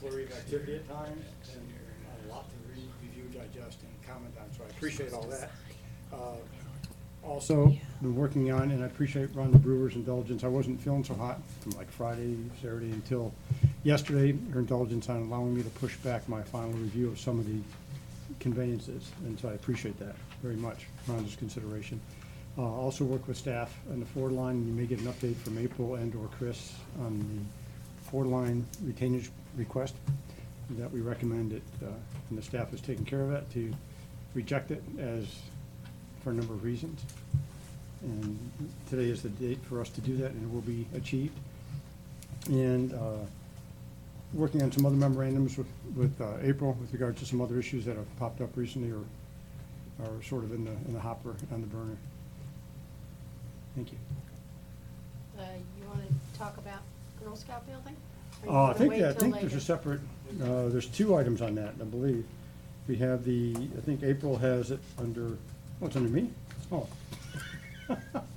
flurry of activity at times, and a lot to read, review, digest, and comment on, so I appreciate all that. Also, been working on, and I appreciate Ron the Brewer's indulgence. I wasn't feeling so hot from like Friday, Saturday until yesterday. Her indulgence on allowing me to push back my final review of some of the conveyances, and so I appreciate that very much, Ron's consideration. Also work with staff on the Ford line. You may get an update from April and or Chris on the Ford line retainage request that we recommend it, and the staff is taking care of that, to reject it as for a number of reasons. And today is the date for us to do that, and it will be achieved. And working on some other memorandums with April with regard to some other issues that have popped up recently or are sort of in the hopper, on the burner. Thank you. You want to talk about Girl Scout building? Or you I wanna think, wait I till think there's later? a separate, there's two items on that, I believe. We have I think April has it under, oh, it's under me? Oh.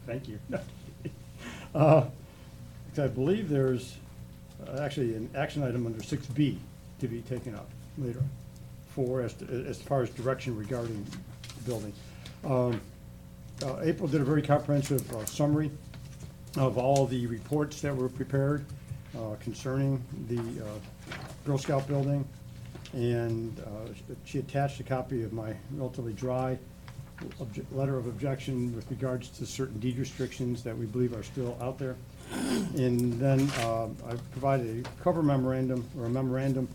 Thank you. I believe there's actually an action item under 6B to be taken up later as far as direction regarding the building. April did a very comprehensive summary of all the reports that were prepared concerning the Girl Scout building, and she attached a copy of my relatively dry letter of objection with regards to certain deed restrictions that we believe are still out there. And then I provided a cover memorandum, or a memorandum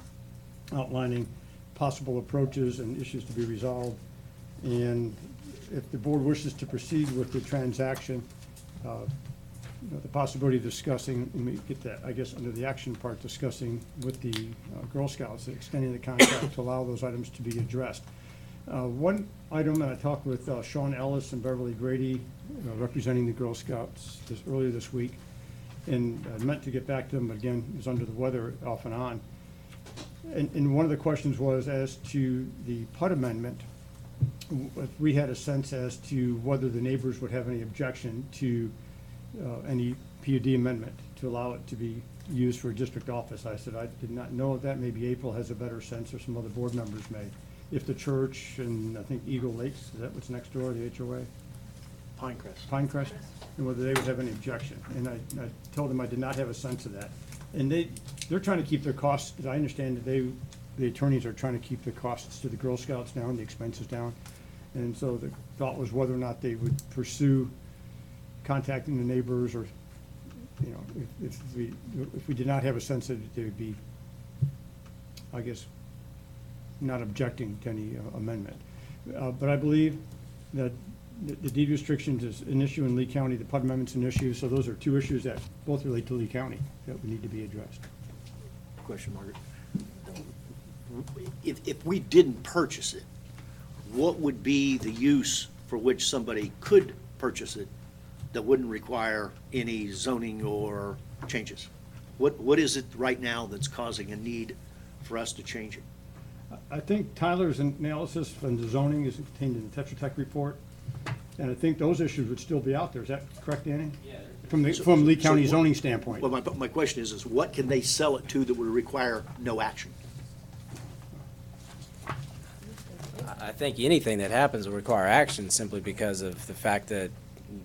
outlining possible approaches and issues to be resolved. And if the board wishes to proceed with the transaction, the possibility of discussing, and we get that, I guess, under the action part, discussing with the Girl Scouts, extending the contract to allow those items to be addressed. One item, and I talked with Sean Ellis and Beverly Grady, representing the Girl Scouts earlier this week, and I meant to get back to them, but again, was under the weather off and on. And one of the questions was as to the PUD amendment. If we had a sense as to whether the neighbors would have any objection to any PUD amendment to allow it to be used for a district office. I said I did not know of that. Maybe April has a better sense, or some other board members may. If the church and I think Eagle Lakes, is that what's next door, the HOA? Pinecrest, and whether they would have any objection. And I told them I did not have a sense of that. And they're trying to keep their costs, as I understand it, the attorneys are trying to keep the costs to the Girl Scouts down, the expenses down. And so the thought was whether or not they would pursue contacting the neighbors, or, you know, if we did not have a sense that they would be, I guess, not objecting to any amendment. But I believe that the deed restrictions is an issue in Lee County, the PUD amendment's an issue, so those are two issues that both relate to Lee County that would need to be addressed. Question, Margaret. If we didn't purchase it, what would be the use for which somebody could purchase it that wouldn't require any zoning or changes? What is it right now that's causing a need for us to change it? I think Tyler's analysis from the zoning is contained in the Tetra Tech report, and I think those issues would still be out there. Is that correct, Danny? Yeah. From Lee County zoning standpoint. Well, my question is what can they sell it to that would require no action? I think anything that happens will require action simply because of the fact that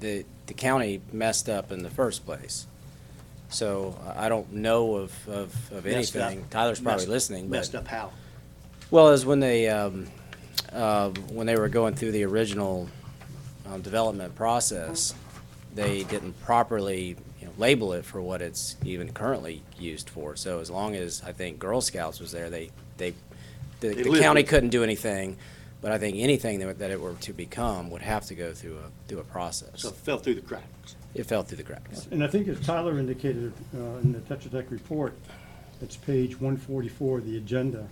the county messed up in the first place. So I don't know of anything. Tyler's probably listening. Messed up how? Well, as when they were going through the original development process, they didn't properly label it for what it's even currently used for. So as long as I think Girl Scouts was there, the county couldn't do anything. But I think anything that it were to become would have to go through a process. So it fell through the cracks. It fell through the cracks. And I think as Tyler indicated in the Tetra Tech report, it's page 144 of the agenda.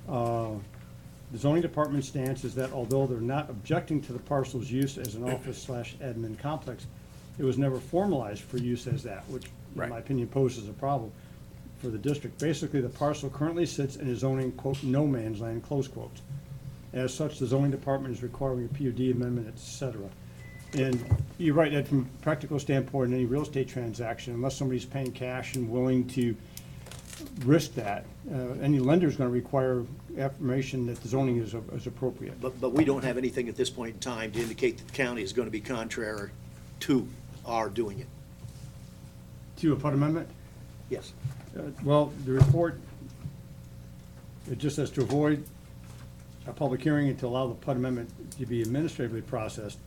The zoning department's stance is that although they're not objecting to the parcel's use as an office/admin complex, it was never formalized for use as that, which in my opinion poses a problem for the district. Basically, the parcel currently sits in a zoning, quote, no man's land, close quotes. As such, the zoning department is requiring a PUD amendment, et cetera. And you're right, Ed, from a practical standpoint, in any real estate transaction, unless somebody's paying cash and willing to risk that. Any lender's gonna require affirmation that the zoning is appropriate. But we don't have anything at this point in time to indicate that the county is going to be contrary to our doing it. To a PUD amendment? Yes. Well, the report, it just says to avoid a public hearing and to allow the PUD amendment to be administratively processed,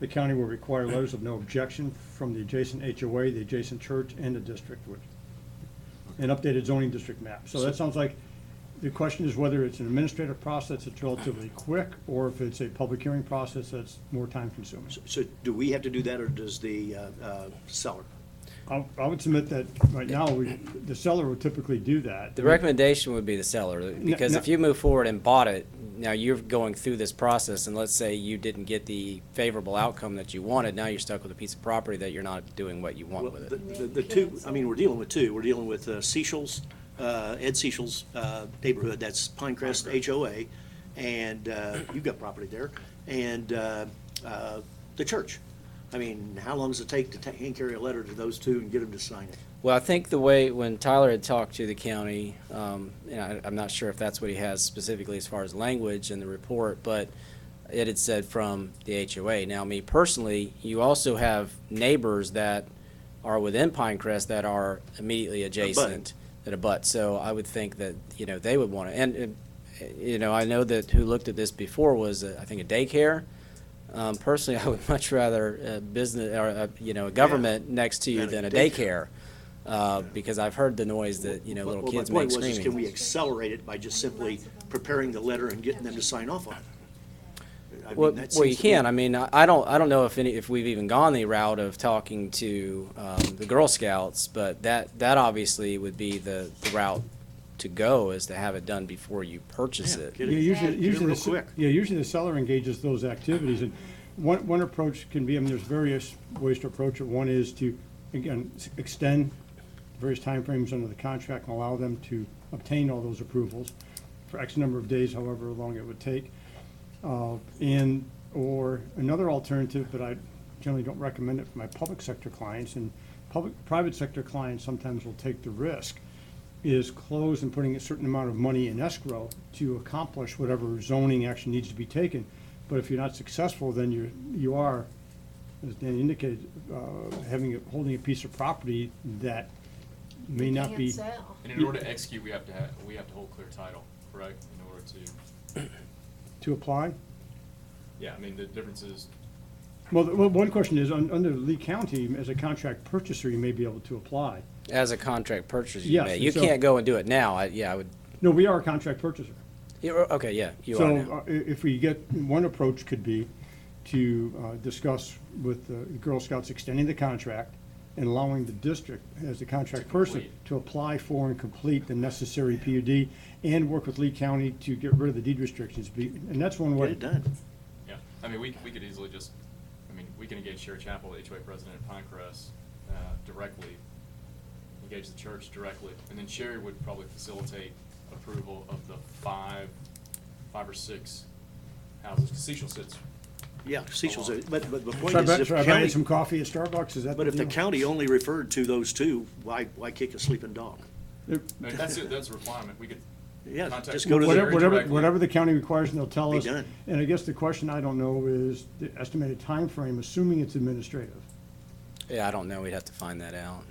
the county will require letters of no objection from the adjacent HOA, the adjacent church, and the district, an updated zoning district map. So that sounds like, the question is whether it's an administrative process that's relatively quick, or if it's a public hearing process that's more time consuming. So do we have to do that, or does the seller? I would submit that right now, the seller would typically do that. The recommendation would be the seller, because no- if you move forward and bought it, now you're going through this process, and let's say you didn't get the favorable outcome that you wanted, now you're stuck with a piece of property that you're not doing what you want Well, with it. the two, I mean, we're dealing with two. We're dealing with Sechel's, Ed Sechel's neighborhood, that's Pinecrest HOA, and you've got property there, and the church. I mean, how long does it take to hand carry a letter to those two and get them to sign it? Well, I think the way, when Tyler had talked to the county, I'm not sure if that's what he has specifically as far as language in the report, but it had said from the HOA. Now, me personally, you also have neighbors that are within Pinecrest that are immediately adjacent, that abut. So I would think that, they would want to, and, I know that who looked at this before was, I think, a daycare. Personally, I would much rather a business, or, a government next to you than a daycare. Because I've heard the noise that, little kids My make point was, is can we screaming. accelerate it by just simply preparing the letter and getting them to sign off on it? I mean, Well, that well, you seems to be- can. I mean, I don't know if we've even gone the route of talking to, the Girl Scouts, but that obviously would be the route to go, is to have it done before you purchase Yeah, it. get Yeah, it usually real the, quick. usually the seller engages those activities, and one approach can be, I mean, there's various ways to approach it. One is to, again, extend various timeframes under the contract and allow them to obtain all those approvals for X number of days, however long it would take. Or another alternative, but I generally don't recommend it for my public sector clients, and private sector clients sometimes will take the risk, is close and putting a certain amount of money in escrow to accomplish whatever zoning action needs to be taken. But if you're not successful, then you are, as Dan indicated, holding a piece of property that may not Can't be. sell. And in order to execute, we have to hold clear title, correct? In order to, To apply? yeah, I mean, the difference is, Well, one question is, under Lee County, as a contract purchaser, you may be able to apply. As a contract purchase, you Yes, may. You so- can't go and do it now. I would, No, we are a contract purchaser. okay, yeah, you are now. So if we get, one approach could be to discuss with the Girl Scouts extending the contract and allowing the district, as the contract person, complete. to apply for and complete the necessary PUD and work with Lee County to get rid of the deed restrictions. And that's one Get way. it done. yeah, I mean, we could easily just, I mean, we can engage Sherry Chapel, the HOA president at Pinecrest, directly, engage the church directly, and then Sherry would probably facilitate approval of the five or six houses. Cecil sits, Yeah, Sechel's, but the point Should is, I if buy you county, some coffee at Starbucks? Is that but if the deal? county only referred to those two, why kick a sleeping dog? I mean, that's a requirement, we could Yeah, contact. just go to Whatever, the, whatever the county requires, and they'll tell Be us. done. And I guess the question I don't know is the estimated time frame, assuming it's administrative. Yeah, I don't know. We'd have to find that out.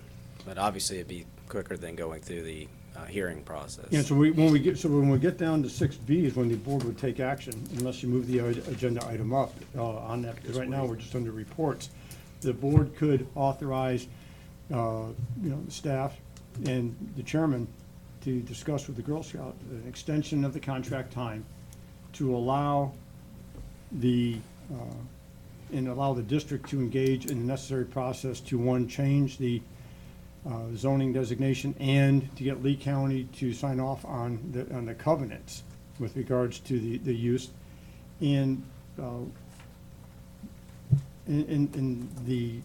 But obviously, it'd be quicker than going through the hearing process. Yeah, so when we get down to 6B is when the board would take action, unless you move the agenda item up on that, because right now we're just under reports. The board could authorize, the staff and the chairman to discuss with the Girl Scout an extension of the contract time to allow allow the district to engage in the necessary process to, one, change the zoning designation, and to get Lee County to sign off on the covenants with regards to the use. And the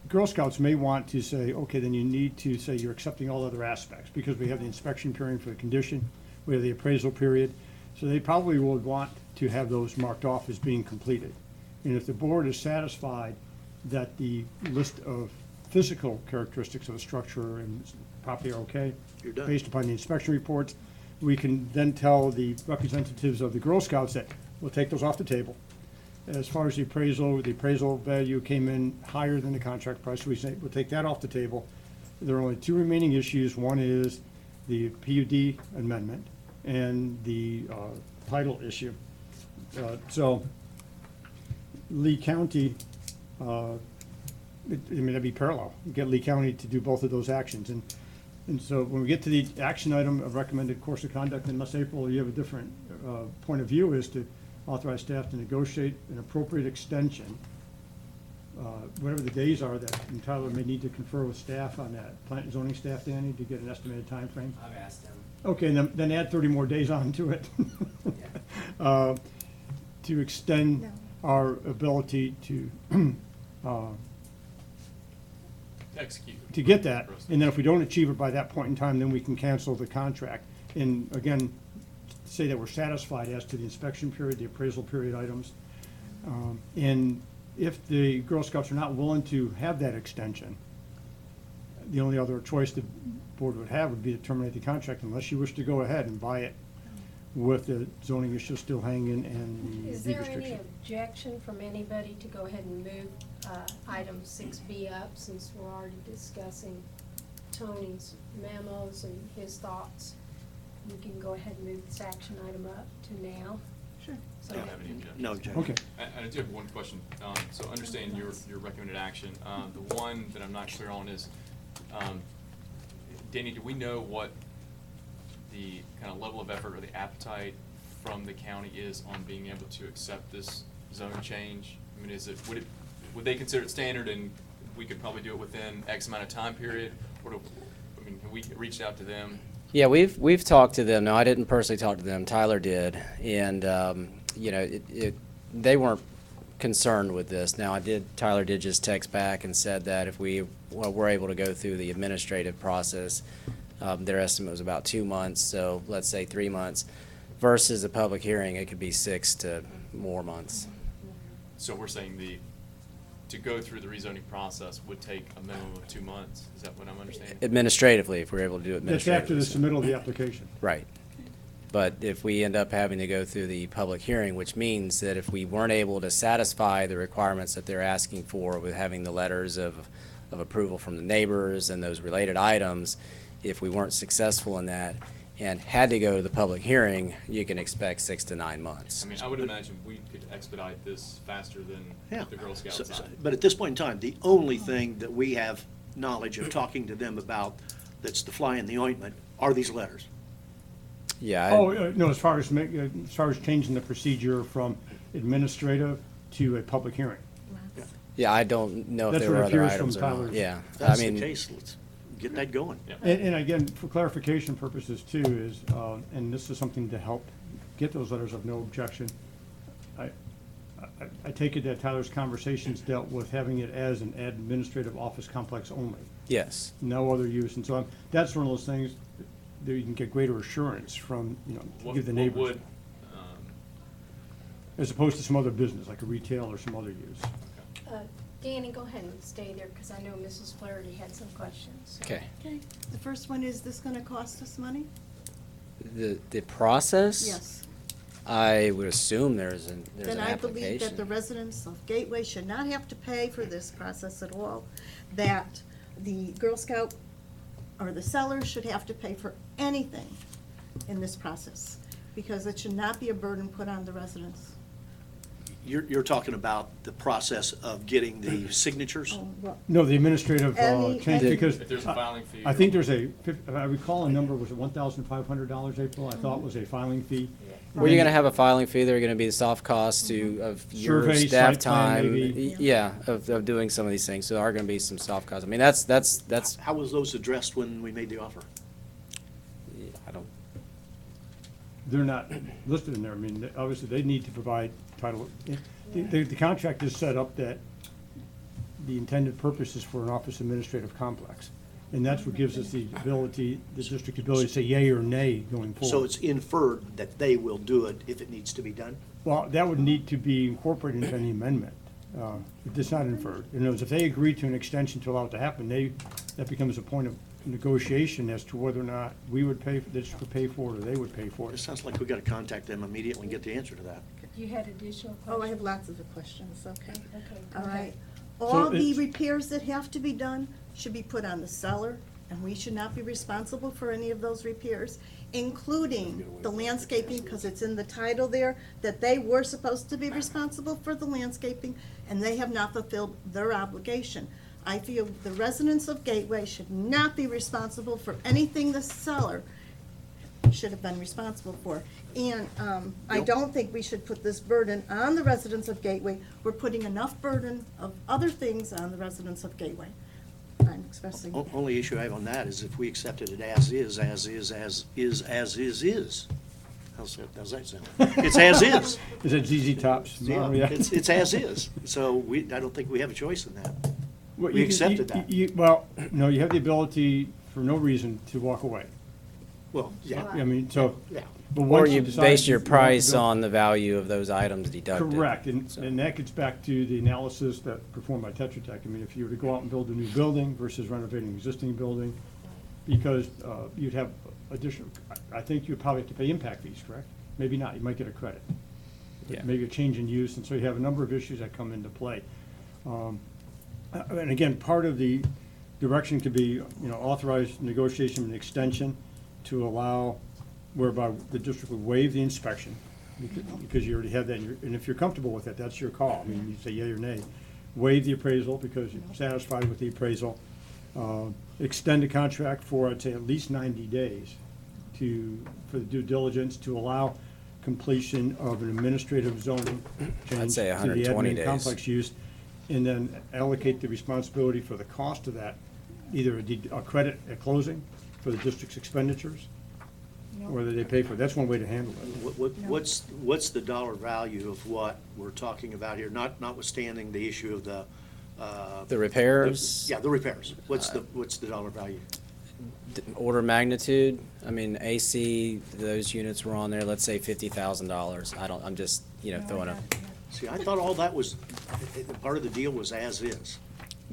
Girl Scouts may want to say, okay, then you need to say you're accepting all other aspects, because we have the inspection period for the condition, we have the appraisal period, so they probably would want to have those marked off as being completed. And if the board is satisfied that the list of physical characteristics of the structure and property are okay. You're done. Based upon the inspection reports, we can then tell the representatives of the Girl Scouts that we'll take those off the table. As far as the appraisal value came in higher than the contract price, we say, we'll take that off the table. There are only two remaining issues. One is the PUD amendment and the title issue. So Lee County, I mean, that'd be parallel. You get Lee County to do both of those actions. And so when we get to the action item of recommended course of conduct, unless April, you have a different point of view, is to authorize staff to negotiate an appropriate extension, whatever the days are that, and Tyler may need to confer with staff on that, plant and zoning staff, Danny, to get an estimated time frame. I've asked them. Okay, and then add 30 more days on to it. To extend our ability to, Execute. to get that, and then if we don't achieve it by that point in time, then we can cancel the contract. And again, say that we're satisfied as to the inspection period, the appraisal period items. And if the Girl Scouts are not willing to have that extension, the only other choice the board would have would be to terminate the contract unless you wish to go ahead and buy it with the zoning issue still hanging and the Is deed there any restriction. objection from anybody to go ahead and move item 6B up, since we're already discussing Tony's memos and his thoughts? We can go ahead and move this action item up to now. Sure. I don't have any objection. No objection. Okay. I do have one question. So understand your recommended action. The one that I'm not clear on is, Danny, do we know what the kind of level of effort or the appetite from the county is on being able to accept this zone change? I mean, would they consider it standard and we could probably do it within X amount of time period? Or have we reached out to them? Yeah, we've talked to them. No, I didn't personally talk to them. Tyler did, and you know, they weren't concerned with this. Now, Tyler did just text back and said that if we were able to go through the administrative process, their estimate was about 2 months. So let's say 3 months, versus a public hearing, it could be 6 to more months. So we're saying to go through the rezoning process would take a minimum of 2 months? Is that what I'm understanding? Administratively, if we're able to do it That's administratively. after the submittal of the application. Right. But if we end up having to go through the public hearing, which means that if we weren't able to satisfy the requirements that they're asking for with having the letters of approval from the neighbors and those related items, if we weren't successful in that and had to go to the public hearing, you can expect 6 to 9 months. I mean, I would imagine we could expedite this faster than Yeah. the Girl Scouts So- side. But at this point in time, the only thing that we have knowledge of talking to them about that's the fly in the ointment are these letters. Yeah. No, as far as changing the procedure from administrative to a public hearing. Yeah, I don't know if That's there what were other appears from items or not. Tyler's- Yeah. If that's I the mean, case, let's get that going. Yeah. And again, for clarification purposes too, is, and this is something to help get those letters of no objection. I take it that Tyler's conversations dealt with having it as an administrative office complex only, yes. no other use. And so that's one of those things that you can get greater assurance from, you know, to What give the what neighbors. would, As opposed to some other business, like a retail or some other use. Danny, go ahead and stay there, because I know Mrs. Flaherty had some questions. Okay. Okay, the first one, is this gonna cost us money? The process? Yes. I would assume there's an Then I believe that the application. residents of Gateway should not have to pay for this process at all, that the Girl Scout or the sellers should have to pay for anything in this process, because it should not be a burden put on the residents. You're talking about the process of getting the signatures? Oh, well, No, the administrative Any- change, any- because. If there's a filing fee I or- think there's I recall a number, was it $1,500, April? I thought was a filing fee. Well, you're gonna have a filing fee, there are gonna be the soft costs of your Survey, staff site plan, time. maybe. Yeah, of doing some of these things, so there are gonna be some soft costs. I mean, that's, How was those addressed when we made the offer? I don't, They're not listed in there. I mean, obviously, they need to provide title. The contract is set up that the intended purpose is for an office administrative complex. And that's what gives us the ability, the district ability to say yay or nay going forward. So it's inferred that they will do it if it needs to be done? Well, that would need to be incorporated into any amendment. It's not inferred. In other words, if they agree to an extension to allow it to happen, that becomes a point of negotiation as to whether or not we would pay, this would pay for it, or they would pay for It it. sounds like we got to contact them immediately and get the answer to that. You had additional questions? Oh, I have lots of questions, okay. Okay, go All ahead. right. All the it's- repairs that have to be done should be put on the seller, and we should not be responsible for any of those repairs, including the landscaping, because it's in the title there, that they were supposed to be responsible for the landscaping, and they have not fulfilled their obligation. I feel the residents of Gateway should not be responsible for anything the seller should have been responsible for. And I don't think we should put this burden on the residents of Gateway. We're putting enough burden of other things on the residents of Gateway. I'm expressing. Only issue I have on that is if we accepted it as is. How's that sound? It's as is. Is that ZZ Top's? Yeah, model? it's as is. So I don't think we have a choice in that. Well, We you can- accepted that. Well, no, you have the ability for no reason to walk away. Well, yeah, I mean, so. yeah. But Or once you decide base your you want to price go- on the value of those items deducted. Correct, and So- that gets back to the analysis that performed by Tetra Tech. I mean, if you were to go out and build a new building versus renovating an existing building, because you'd have additional, I think you'd probably have to pay impact fees, correct? Maybe not, you might get a credit. Yeah. Maybe a change in use, and so you have a number of issues that come into play. And again, part of the direction could be, authorize negotiation and extension to allow whereby the district would waive the inspection, because you already have that, and if you're comfortable with it, that's your call. I mean, you say yea or nay. Waive the appraisal because you're satisfied with the appraisal. Extend the contract for, I'd say, at least 90 days for the due diligence to allow completion of an administrative zoning change say to the 120 admin days. complex use, and then allocate the responsibility for the cost of that, either a credit at closing for the district's expenditures, whether they pay for it. That's one way to handle it. What's the dollar value of what we're talking about here, notwithstanding the issue of the? The repairs? Yeah, the repairs. What's the dollar value? Order of magnitude, I mean, AC, those units were on there, let's say $50,000. I'm just, throwing a. See, I thought all that was, part of the deal was as is.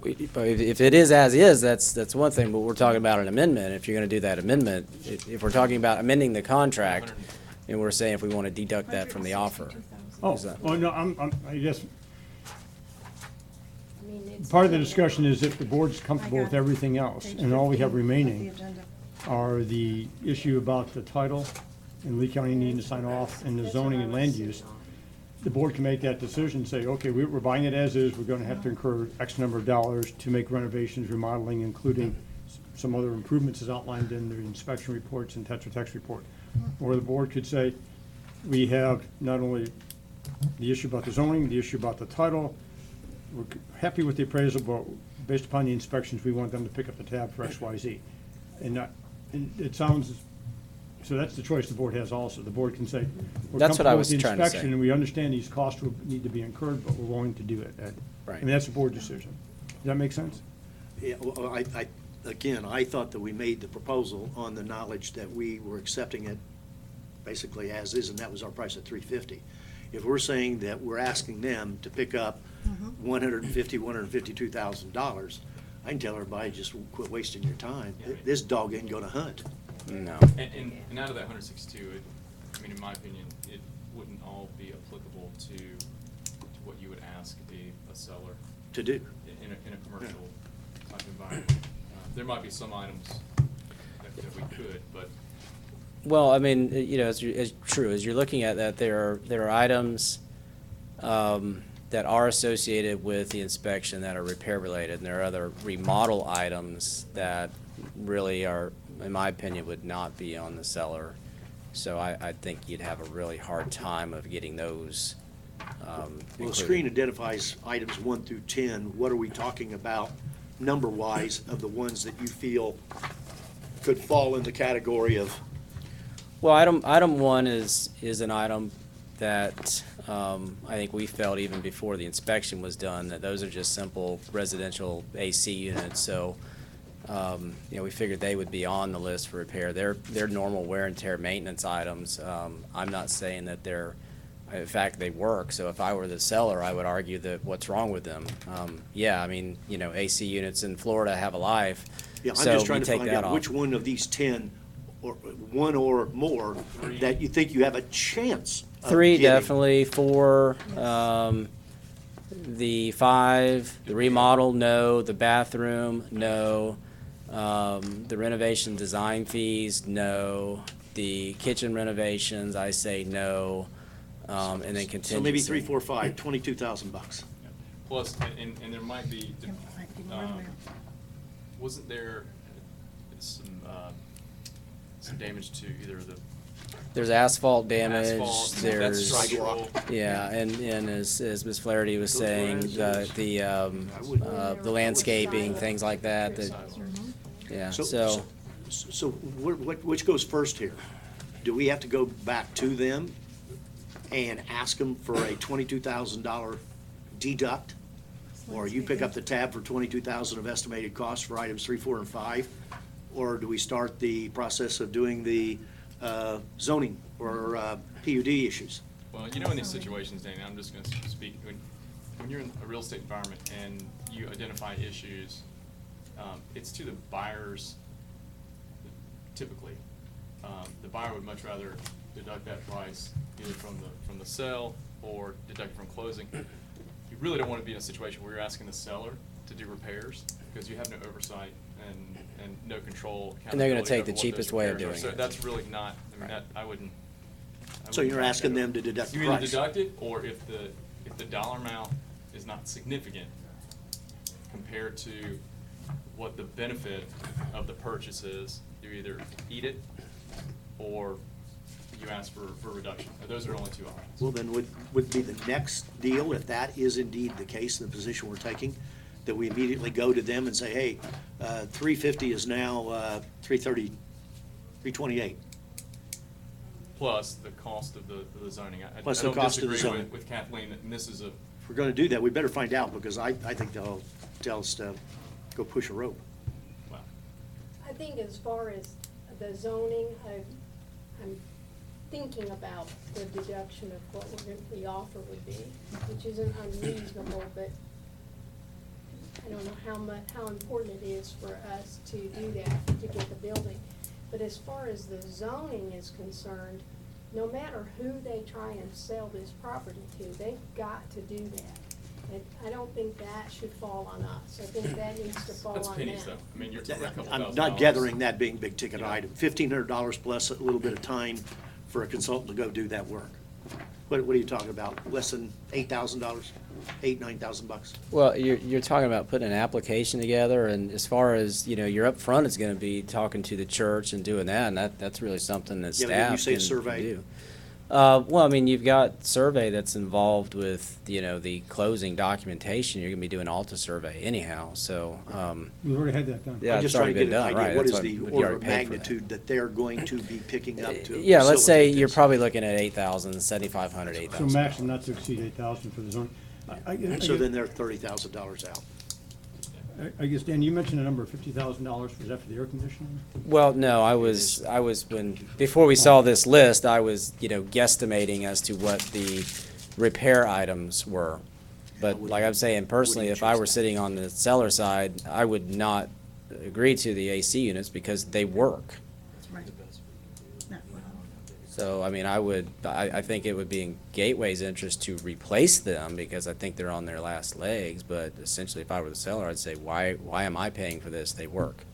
But if it is as is, that's one thing, but we're talking about an amendment. If you're gonna do that amendment, if we're talking about amending the contract, and we're saying if we wanna deduct that from the offer. Oh, Is that- no, I guess, I mean, it's. part of the discussion is if the board's comfortable I with got it. everything else, Page and all we have 15 of the remaining agenda. are the issue about the title, and Lee County needing to sign off, and the zoning and land use. The board can make that decision, say, okay, we're buying it as is, we're gonna have to incur X number of dollars to make renovations, remodeling, including some other improvements as outlined in the inspection reports and Tetra Tech's report. Or the board could say, we have not only the issue about the zoning, the issue about the title, we're happy with the appraisal, but based upon the inspections, we want them to pick up the tab for X, Y, Z. And it sounds, so that's the choice the board has also. The board can say, we're That's what I comfortable with was the trying to say. inspection, and we understand these costs will need to be incurred, but we're willing to do it. I Right. mean, that's a board decision. Does that make sense? Yeah, well, I thought that we made the proposal on the knowledge that we were accepting it basically as is, and that was our price at $350. If we're saying that we're asking them to pick up $152,000, I can tell everybody, just quit wasting your time. This dog ain't gonna hunt. No. And out of that 162, I mean, in my opinion, it wouldn't all be applicable to what you would ask a seller To do. in a commercial type environment. There might be some items that we could, but Well, I mean, it's true, as you're looking at that, there are items that are associated with the inspection that are repair related, and there are other remodel items that really are, in my opinion, would not be on the seller. So I think you'd have a really hard time of getting those Well, the included. screen identifies items 1 through 10. What are we talking about number-wise of the ones that you feel could fall in the category of? Well, item one is an item that I think we felt even before the inspection was done, that those are just simple residential AC units. So, we figured they would be on the list for repair. They're normal wear and tear maintenance items. I'm not saying that they're in fact, they work. So if I were the seller, I would argue that what's wrong with them? Yeah, I mean, you know, AC units in Florida have a life. Yeah, I'm so just trying we to take find that out off. which one of these 10, or one or more, that you think you have a chance of Three, getting. definitely. Four, the 5, the remodel, no. The bathroom, no. The renovation design fees, no. The kitchen renovations, I say no. And then contingency. So maybe 3, 4, 5, $22,000. Plus, and there might be, There might be more than that. wasn't there some damage to either the There's asphalt damage, asphalt, that's there's, structural? yeah, and as Ms. Flaherty was saying, the landscaping, things like that, yeah, so, So which goes first here? Do we have to go back to them and ask them for a $22,000 deduct? Or you pick up the tab for $22,000 of estimated costs for items 3, 4, and 5? Or do we start the process of doing the zoning or PUD issues? Well, you know, in these situations, Danny, I'm just gonna speak, when you're in a real estate environment and you identify issues, it's to the buyers, typically. The buyer would much rather deduct that price either from the sale or deduct it from closing. You really don't wanna be in a situation where you're asking the seller to do repairs, because you have no oversight and no control. And they're gonna accountability take over the what those cheapest way of repairs are. doing So it. that's really not, I mean, that, I wouldn't. So you're asking them to deduct the You either price? deduct it, or if the dollar amount is not significant compared to what the benefit of the purchase is, you either eat it or you ask for a reduction. Those are only two options. Well, then would be the next deal, if that is indeed the case, the position we're taking, that we immediately go to them and say, hey, 350 is now 330, 328. Plus the cost of the zoning. I Plus the don't cost of the disagree zoning. with Kathleen, and this is a, If we're gonna do that, we better find out, because I think they'll tell us to go push a rope. well, I think as far as the zoning, I'm thinking about the deduction of what the offer would be, which isn't unreasonable, but I don't know how important it is for us to do that, to get the building. But as far as the zoning is concerned, no matter who they try and sell this property to, they've got to do that. And I don't think that should fall on us. I think that needs to fall on that's them. pennies though. I mean, you're talking a couple I'm $1,000. not gathering that being big ticket Yeah. item. $1,500 plus a little bit of time for a consultant to go do that work. What are you talking about? Less than $8,000? $9,000? well, you're talking about putting an application together, and as far as, you know, your upfront is gonna be talking to the church and doing that, and that's really something that Yeah, but didn't you staff say can survey? do. Well, I mean, you've got survey that's involved with, you know, the closing documentation. You're gonna be doing Alta survey anyhow, so, We already had that done. Yeah, I'm it's just trying already to been get an done, right, idea. What that's is what the we order already of paid for that. magnitude that they're going to be picking up to Yeah, let's say facilitate you're this? probably looking at 8,000, 7,500, So 8,000. maximum not to exceed 8,000 for the zone. So then they're $30,000 out. I guess, Dan, you mentioned a number of $50,000. Was that for the air conditioning? Well, no, before we saw this list, I was, you know, guesstimating as to what the repair items were. But like I'm saying, personally, if I were sitting on the seller side, I would not agree to the AC units because they work. Right. No. So, I mean, I think it would be in Gateway's interest to replace them because I think they're on their last legs. But essentially, if I were the seller, I'd say, why am I paying for this? They work.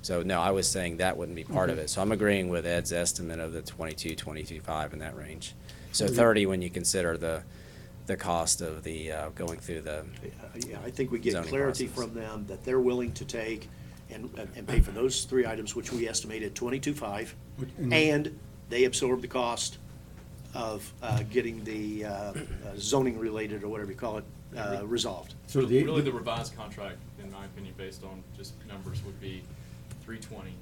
So, no, I was saying that wouldn't be part of it. So I'm agreeing with Ed's estimate of the 22.5 in that range. So 30 when you consider the cost of the, going through the, Yeah, I think we get Zoning clarity process. from them that they're willing to take and pay for those three items, which we estimated 22.5, and they absorb the cost of getting the zoning related, or whatever you call it, resolved. So Really, the revised contract, in my opinion, based on just numbers, would be 320,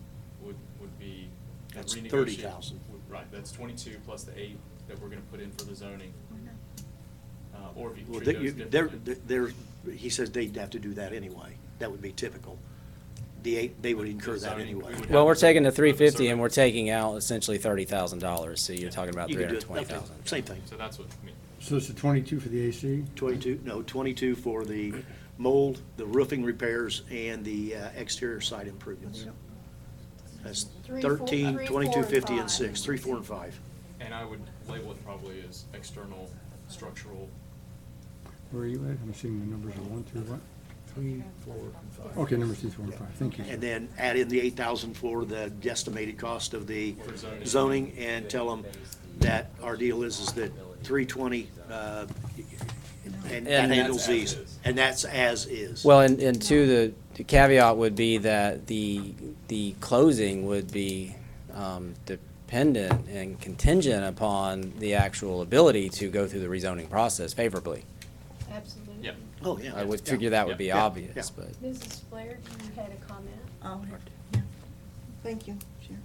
would be. a That's renegotiate- 30,000. Right, that's 22 plus the 8 that we're gonna put in for the zoning. Or if you Well, treat those differently. he says they'd have to do that anyway. That would be typical. they would incur that Zoning, anyway. we would Well, have we're to taking the survey- 350 and we're taking out essentially $30,000, so you're talking about You could do it, 320,000. okay, same thing. So that's what, I mean, So it's a 22 for the AC? 22 for the mold, the roofing repairs, and the exterior side improvements. That's 13, 22, 50, and 6, 3, 4, and 5. and I would label it probably as external structural. Where are you at? I'm seeing the numbers are 1 through what? 3, 4, and 5. Okay, numbers 3, 4, and 5. Thank you. And then add in the 8,000 for the guesstimated cost of the For zoning. zoning, and tell them that our deal is that 320, and that And handles that's as these. is. And that's as is. Well, and two, the caveat would be that the closing would be dependent and contingent upon the actual ability to go through the rezoning process favorably. Absolutely. Yeah. Oh, yeah. I would yeah. figure that would be Yeah, yeah, obvious, yeah. but. Mrs. Flair, you had a comment? Oh, yeah. Thank you, Chair.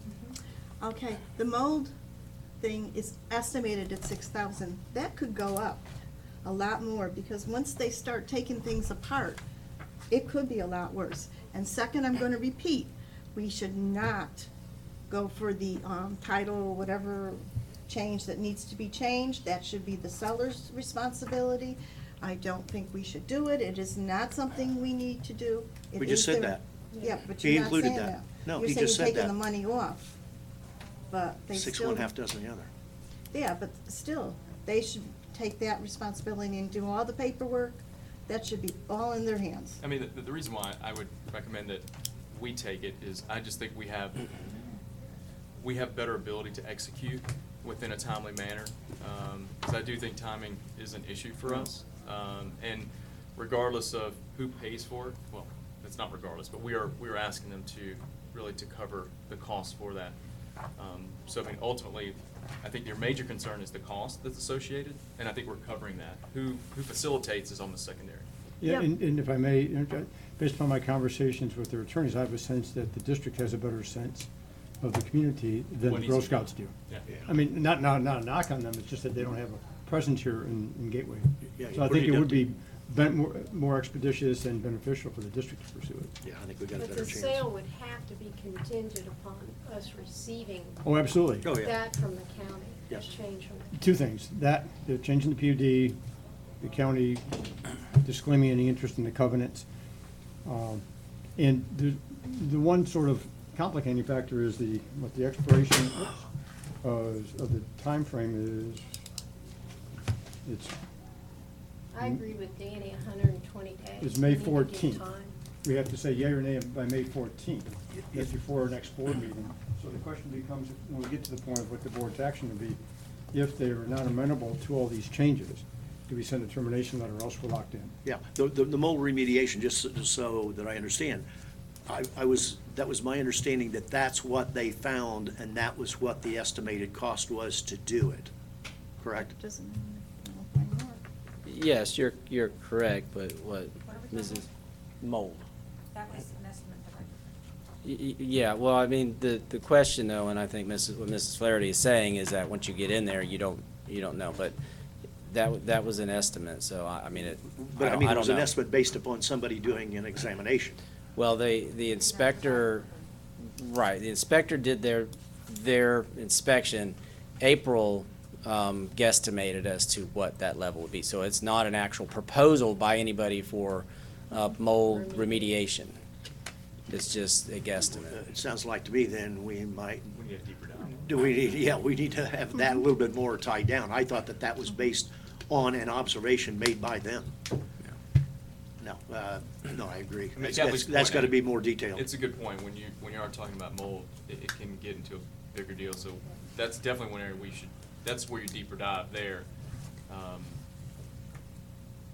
Okay, the mold thing is estimated at 6,000. That could go up a lot more, because once they start taking things apart, it could be a lot worse. And second, I'm gonna repeat, we should not go for the, title or whatever change that needs to be changed. That should be the seller's responsibility. I don't think we should do it. It is not something we need to do. It We just is said their- that. Yeah, but He you're not included saying that. that. No, You're he saying just you're said taking that. the money off, but they still. 6 one, half dozen the other. Yeah, but still, they should take that responsibility and do all the paperwork. That should be all in their hands. I mean, the reason why I would recommend that we take it is I just think we have better ability to execute within a timely manner. Because I do think timing is an issue for us. And regardless of who pays for it, well, it's not regardless, but we are asking them to cover the cost for that. So I mean, ultimately, I think your major concern is the cost that's associated, and I think we're covering that. Who facilitates is almost secondary. Yeah, Yep. and if I may, based upon my conversations with their attorneys, I have a sense that the district has a better sense of the community than What the needs Girl to be done. Scouts do. Yeah. I mean, not a knock on them, it's just that they don't have a presence here in Gateway. Yeah, So I you're think it would pretty be more expeditious and beneficial for the district to pursue it. Yeah, I think we got a But better the chance. sale would have to be contingent upon us receiving Oh, absolutely. Oh, yeah. that from the county, that Yes. change from the. Two things, that, they're changing the PUD, the county disclaiming any interest in the covenants. And the one sort of complicating factor is the expiration of the timeframe is, it's, I agree with Danny, 120 days. it's May We need to give 14th. time. We have to say yea or nay by May 14th. That's before our next board meeting. So the question becomes, when we get to the point of what the board's action would be, if they are not amenable to all these changes, do we send a termination letter or else we're locked in? Yeah, the mold remediation, just so that I understand, that was my understanding that that's what they found, and that was what the estimated cost was to do it, correct? Doesn't matter. No, why not? Yes, you're correct, but what Mrs. Mold? That was an estimate that I Yeah, well, I mean, the question though, and I think what Mrs. Flaherty is saying is that once you get in there, you don't know, but that was an estimate, so I mean, But I mean, it was an know. estimate based upon somebody doing an examination. Well, the inspector, right, the inspector did their inspection. April guesstimated as to what that level would be, so it's not an actual proposal by anybody for mold remediation. It's just a guesstimate. It sounds like to me then we might, We need a deeper dive. we need to have that a little bit more tied down. I thought that was based on an observation made by them. No, I agree. I mean, Kathy's That's point, got to be more detailed. It's a good point. When you are talking about mold, it can get into a bigger deal. So that's definitely one area that's where you deeper dive there.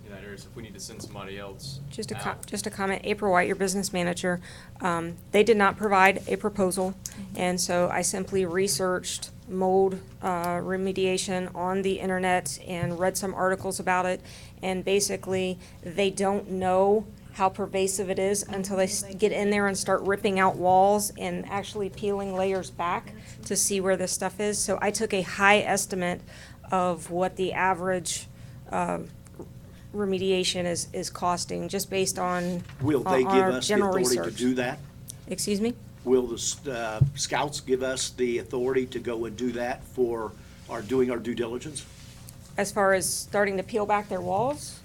In that area, so if we need to send somebody else Just out. just a comment, April White, your business manager, they did not provide a proposal, and so I simply researched mold remediation on the internet and read some articles about it, and basically, they don't know how pervasive it is until they get in there and start ripping out walls and actually peeling layers back to see where this stuff is. So I took a high estimate of what the average remediation is costing, just based on Will they give our us the general authority to research. do that? Excuse me? Will the scouts give us the authority to go and do that for doing our due diligence? As far as starting to peel back their walls?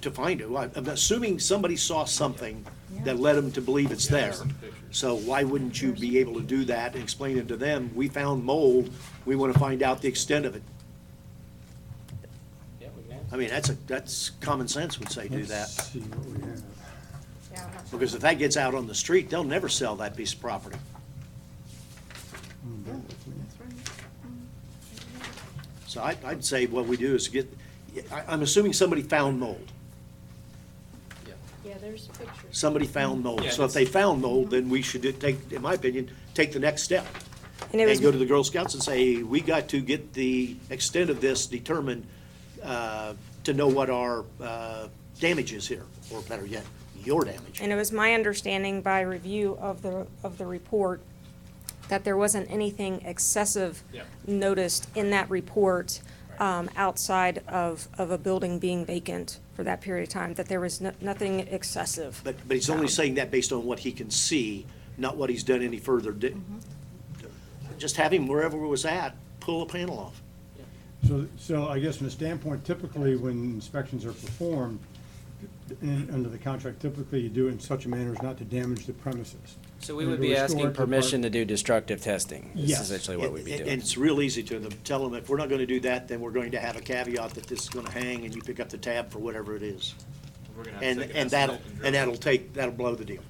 To find it? Well, I'm assuming somebody saw something that led them to believe it's Yeah, there. there's some pictures. So why wouldn't you be able to do that and explain it to them? We found mold, we want to find out the extent of it. Yeah, we can. I mean, that's common sense would say do Let's that. see what we have. Because if that gets out on the street, they'll never sell that piece of property. Bear with me. That's right. So I'd say what we do is I'm assuming somebody found mold. Yeah, there's pictures. Somebody found mold. Yeah, So if they found mold, then we should take, in my opinion, take the next step. And it was, And go to the Girl Scouts and say, we got to get the extent of this determined to know what our damage is here, or better yet, your damage. and it was my understanding by review of the report that there wasn't anything excessive Yeah. noticed in that report outside of a building being vacant for that period of time, that there was nothing excessive. But he's only saying that based on what he can see, not what he's done any further. Just have him wherever it was at, pull a panel off. So I guess from the standpoint, typically when inspections are performed, under the contract, typically you do it in such a manner as not to damage the premises. So we And would to be restore asking it to permission to part- do destructive testing, is Yes. essentially what we'd be And doing. it's real easy to them, tell them if we're not gonna do that, then we're going to have a caveat that this is gonna hang and you pick up the tab for whatever it is. We're gonna have to And, take an and estimate that'll drill. that'll blow the deal.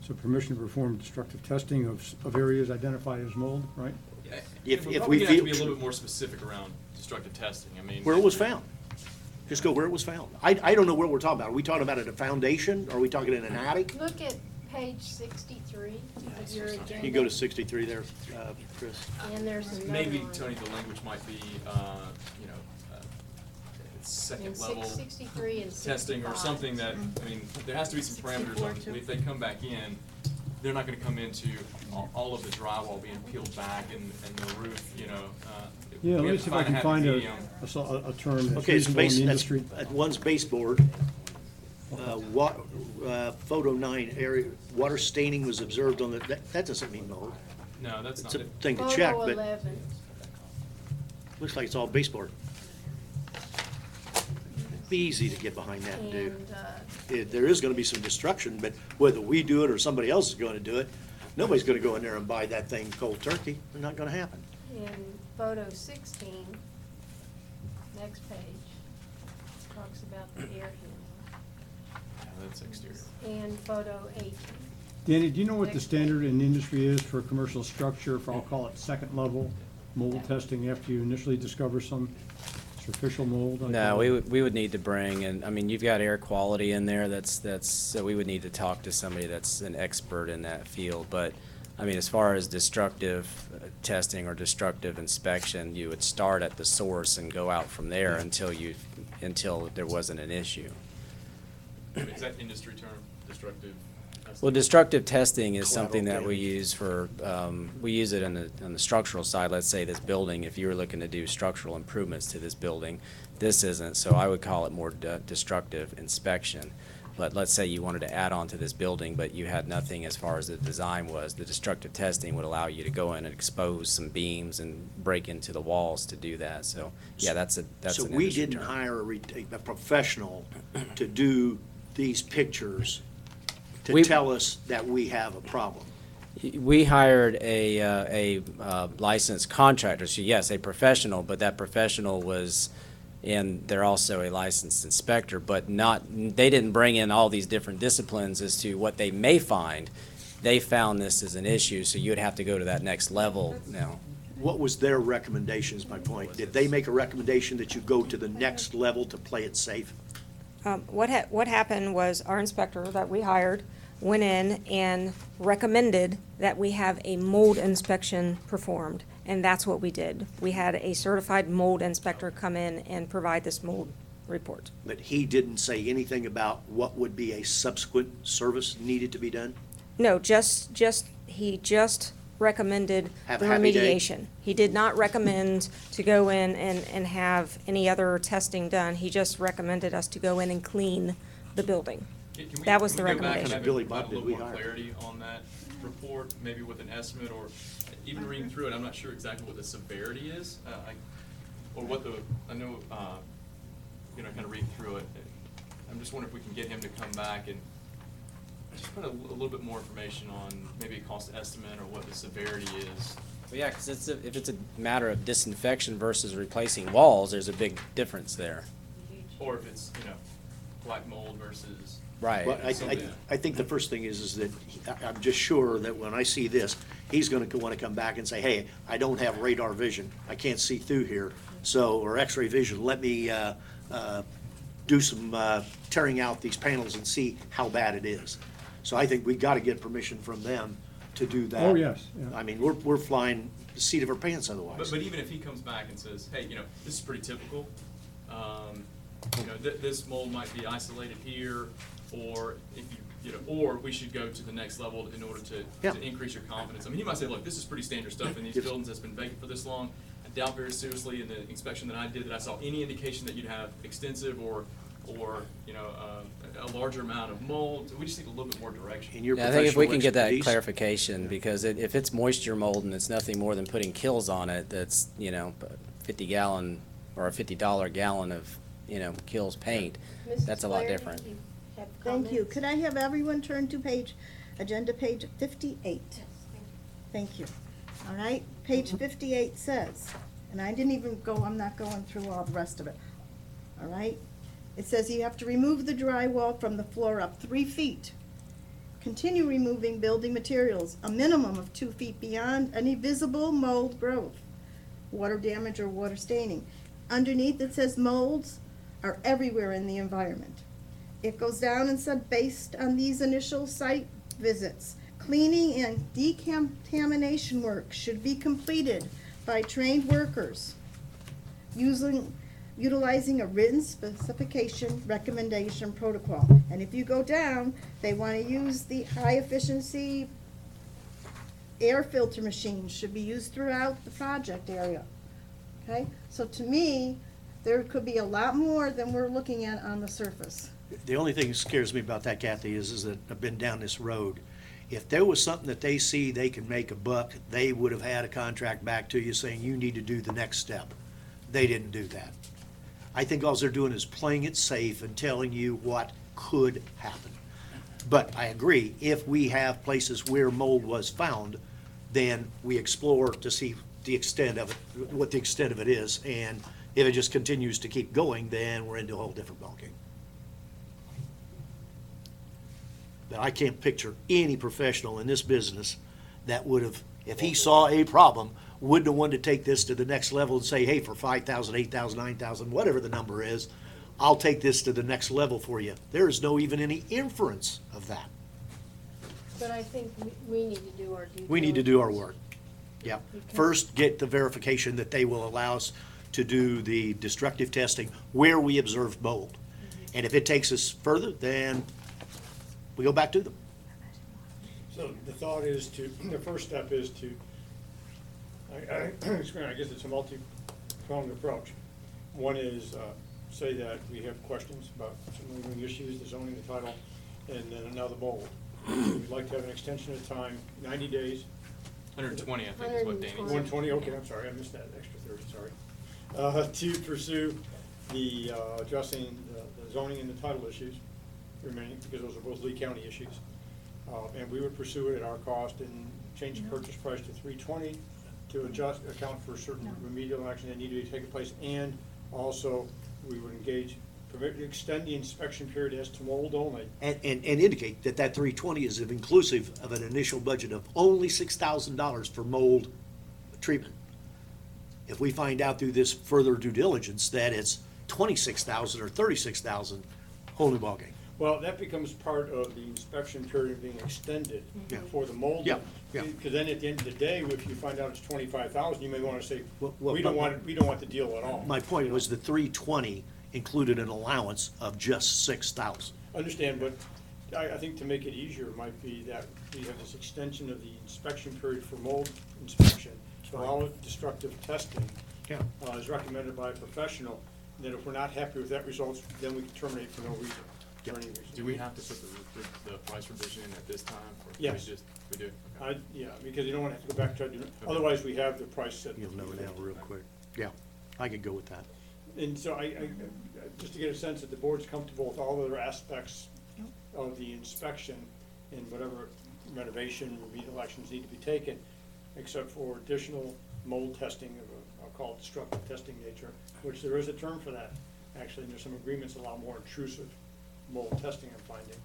So permission to perform destructive testing of areas identified as mold, right? Yeah, If we're we probably gonna have to feel- be a little bit more specific around destructive testing, I mean. Where it was found. Just go where it was found. I don't know what we're talking about. Are we talking about at a foundation? Are we talking in an attic? Look at page 63 of your agenda. You can go to 63 there, Chris. And there's another Maybe, one. Tony, the language might be, you know, second In level 663 and 65. testing or something that, I mean, there has to be some parameters on, 64 too. if they come back in, they're not gonna come into all of the drywall being peeled back and the roof, you know, Yeah, we let me have see to if I can happy find medium. a term that's Okay, it's reasonable in base, the that's, industry. one's baseboard. Photo 9, area, water staining was observed on the, that doesn't mean mold. No, that's It's not a it. thing to check, Photo but 11. looks like it's all baseboard. Be easy to get behind that and do. And, There is gonna be some destruction, but whether we do it or somebody else is gonna do it, nobody's gonna go in there and buy that thing cold turkey. It's not gonna happen. in photo 16, next page, talks about the air handler. Yeah, that's exterior. And photo 18. Danny, do you know what the Next standard in the industry is for a commercial structure, for I'll call it second level mold testing after you initially discover some superficial mold? I No, call it? we would need to bring, and, I mean, you've got air quality in there, so we would need to talk to somebody that's an expert in that field. But, I mean, as far as destructive testing or destructive inspection, you would start at the source and go out from there until there wasn't an issue. Is that industry term, destructive testing? Well, destructive testing is something Collateral that we damage. use for, we use it on the structural side. Let's say this building, if you were looking to do structural improvements to this building, this isn't, so I would call it more destructive inspection. But let's say you wanted to add on to this building, but you had nothing as far as the design was. The destructive testing would allow you to go in and expose some beams and break into the walls to do that. So, yeah, that's an So industry we didn't term. hire a professional to do these pictures to We- tell us that we have a problem. We hired a licensed contractor, so yes, a professional, but that professional was, and they're also a licensed inspector, but they didn't bring in all these different disciplines as to what they may find. They found this as an issue, so you'd have to go to that next level now. What was their recommendation is my point. Did they make a recommendation that you go to the next level to play it safe? What happened was our inspector that we hired went in and recommended that we have a mold inspection performed, and that's what we did. We had a certified mold inspector come in and provide this mold report. But he didn't say anything about what would be a subsequent service needed to be done? No, he just recommended Have the a happy day. remediation. He did not recommend to go in and have any other testing done. He just recommended us to go in and clean the building. Can we- That was can the we go back and recommendation. have Billy a Bob did little we more hire? clarity on that report, maybe with an estimate, or even reading through it, I'm not sure exactly what the severity is, or what the, I know, kind of reading through it, I'm just wondering if we can get him to come back and just put a little bit more information on maybe a cost estimate or what the severity is. Well, yeah, because if it's a matter of disinfection versus replacing walls, there's a big difference there. Or if it's, black mold versus. Right. Well, I think the first thing is that I'm just sure that when I see this, he's gonna wanna come back and say, hey, I don't have radar vision, I can't see through here, so, or x-ray vision, let me, do some, tearing out these panels and see how bad it is. So I think we gotta get permission from them to do that. Oh, yes, yeah. I mean, we're flying the seat of our pants But otherwise. even if he comes back and says, hey, this is pretty typical, this mold might be isolated here, or if or we should go to the next level in order Yeah. to increase your confidence. I mean, he might say, look, this is pretty standard stuff in these Yes. buildings that's been vacant for this long. I doubt very seriously in the inspection that I did that I saw any indication that you'd have extensive or a larger amount of mold. We just need a little bit more direction. In your Yeah, I think if we can professional get that expertise- clarification, because if it's moisture mold and it's nothing more than putting kills on it, that's, 50-gallon or a $50 gallon of, kills paint, Mrs. that's a lot Flaherty, different. you have Thank you. comments? Could I have everyone turn to agenda page 58? Yes, Thank you. All right, page 58 says, and I didn't even go, I'm not going through all the rest of it. All right? It says you have to remove the drywall from the floor up 3 feet. Continue removing building materials a minimum of 2 feet beyond any visible mold growth, water damage or water staining. Underneath it says molds are everywhere in the environment. It goes down and said, based on these initial site visits, cleaning and decontamination work should be completed by trained workers utilizing a written specification recommendation protocol. And if you go down, they want to use the high-efficiency air filter machines, should be used throughout the project area. Okay? So to me, there could be a lot more than we're looking at on the surface. The only thing that scares me about that, Kathy, is that I've been down this road. If there was something that they see they can make a buck, they would have had a contract back to you saying you need to do the next step. They didn't do that. I think all they're doing is playing it safe and telling you what could happen. But I agree, if we have places where mold was found, then we explore to see the extent of it, what the extent of it is. And if it just continues to keep going, then we're into a whole different ballgame. But I can't picture any professional in this business that would have, if he saw a problem, wouldn't have wanted to take this to the next level and say, hey, for 5,000, 8,000, 9,000, whatever the number is, I'll take this to the next level for you. There is no even any inference of that. But I think we need to do our due We need to do our diligence. work. Yep. Because- First, get the verification that they will allow us to do the destructive testing where we observe mold. And if it takes us further, then we go back to them. So the thought is the first step is to, I guess it's a multi-pronged approach. One is, say that we have questions about some lingering issues, the zoning, the title, and then another mold. We'd like to have an extension of time, 90 days. 120, I think, is what Danny said. 120, okay, I'm sorry, I missed that extra 30, sorry. To pursue the addressing the zoning and the title issues remaining, because those are both Lee County issues. And we would pursue it at our cost and change the purchase price to $320 to account for certain remedial action that needed to take place. And also, we would extend the inspection period as to mold only. And indicate that that 320 is inclusive of an initial budget of only $6,000 for mold treatment. If we find out through this further due diligence that it's 26,000 or 36,000, whole new ballgame. Well, that becomes part of the inspection period being extended Yeah. for the mold. Yeah, yeah. Because then at the end of the day, if you find out it's 25,000, you may want to say, Well, we don't want the deal at all. My point was the 320 included an allowance of just 6,000. Understand, but I think to make it easier, it might be that we have this extension of the inspection period for mold inspection, to allow destructive testing Yeah. as recommended by a professional. Then if we're not happy with that results, then we can terminate for no reason. attorney recently. Do we have to put the price revision in at this time? Or can we Yes. just- We do? Okay. Yeah, because you don't want to have to go back and try to do it, otherwise we have the price set. You'll know now real quick. Yeah, I could go with that. And so just to get a sense that the board's comfortable with all other aspects of the inspection and whatever renovation, remedial actions need to be taken, except for additional mold testing of I'll call it destructive testing nature, which there is a term for that. Actually, and there's some agreements allow more intrusive mold testing, I'm finding.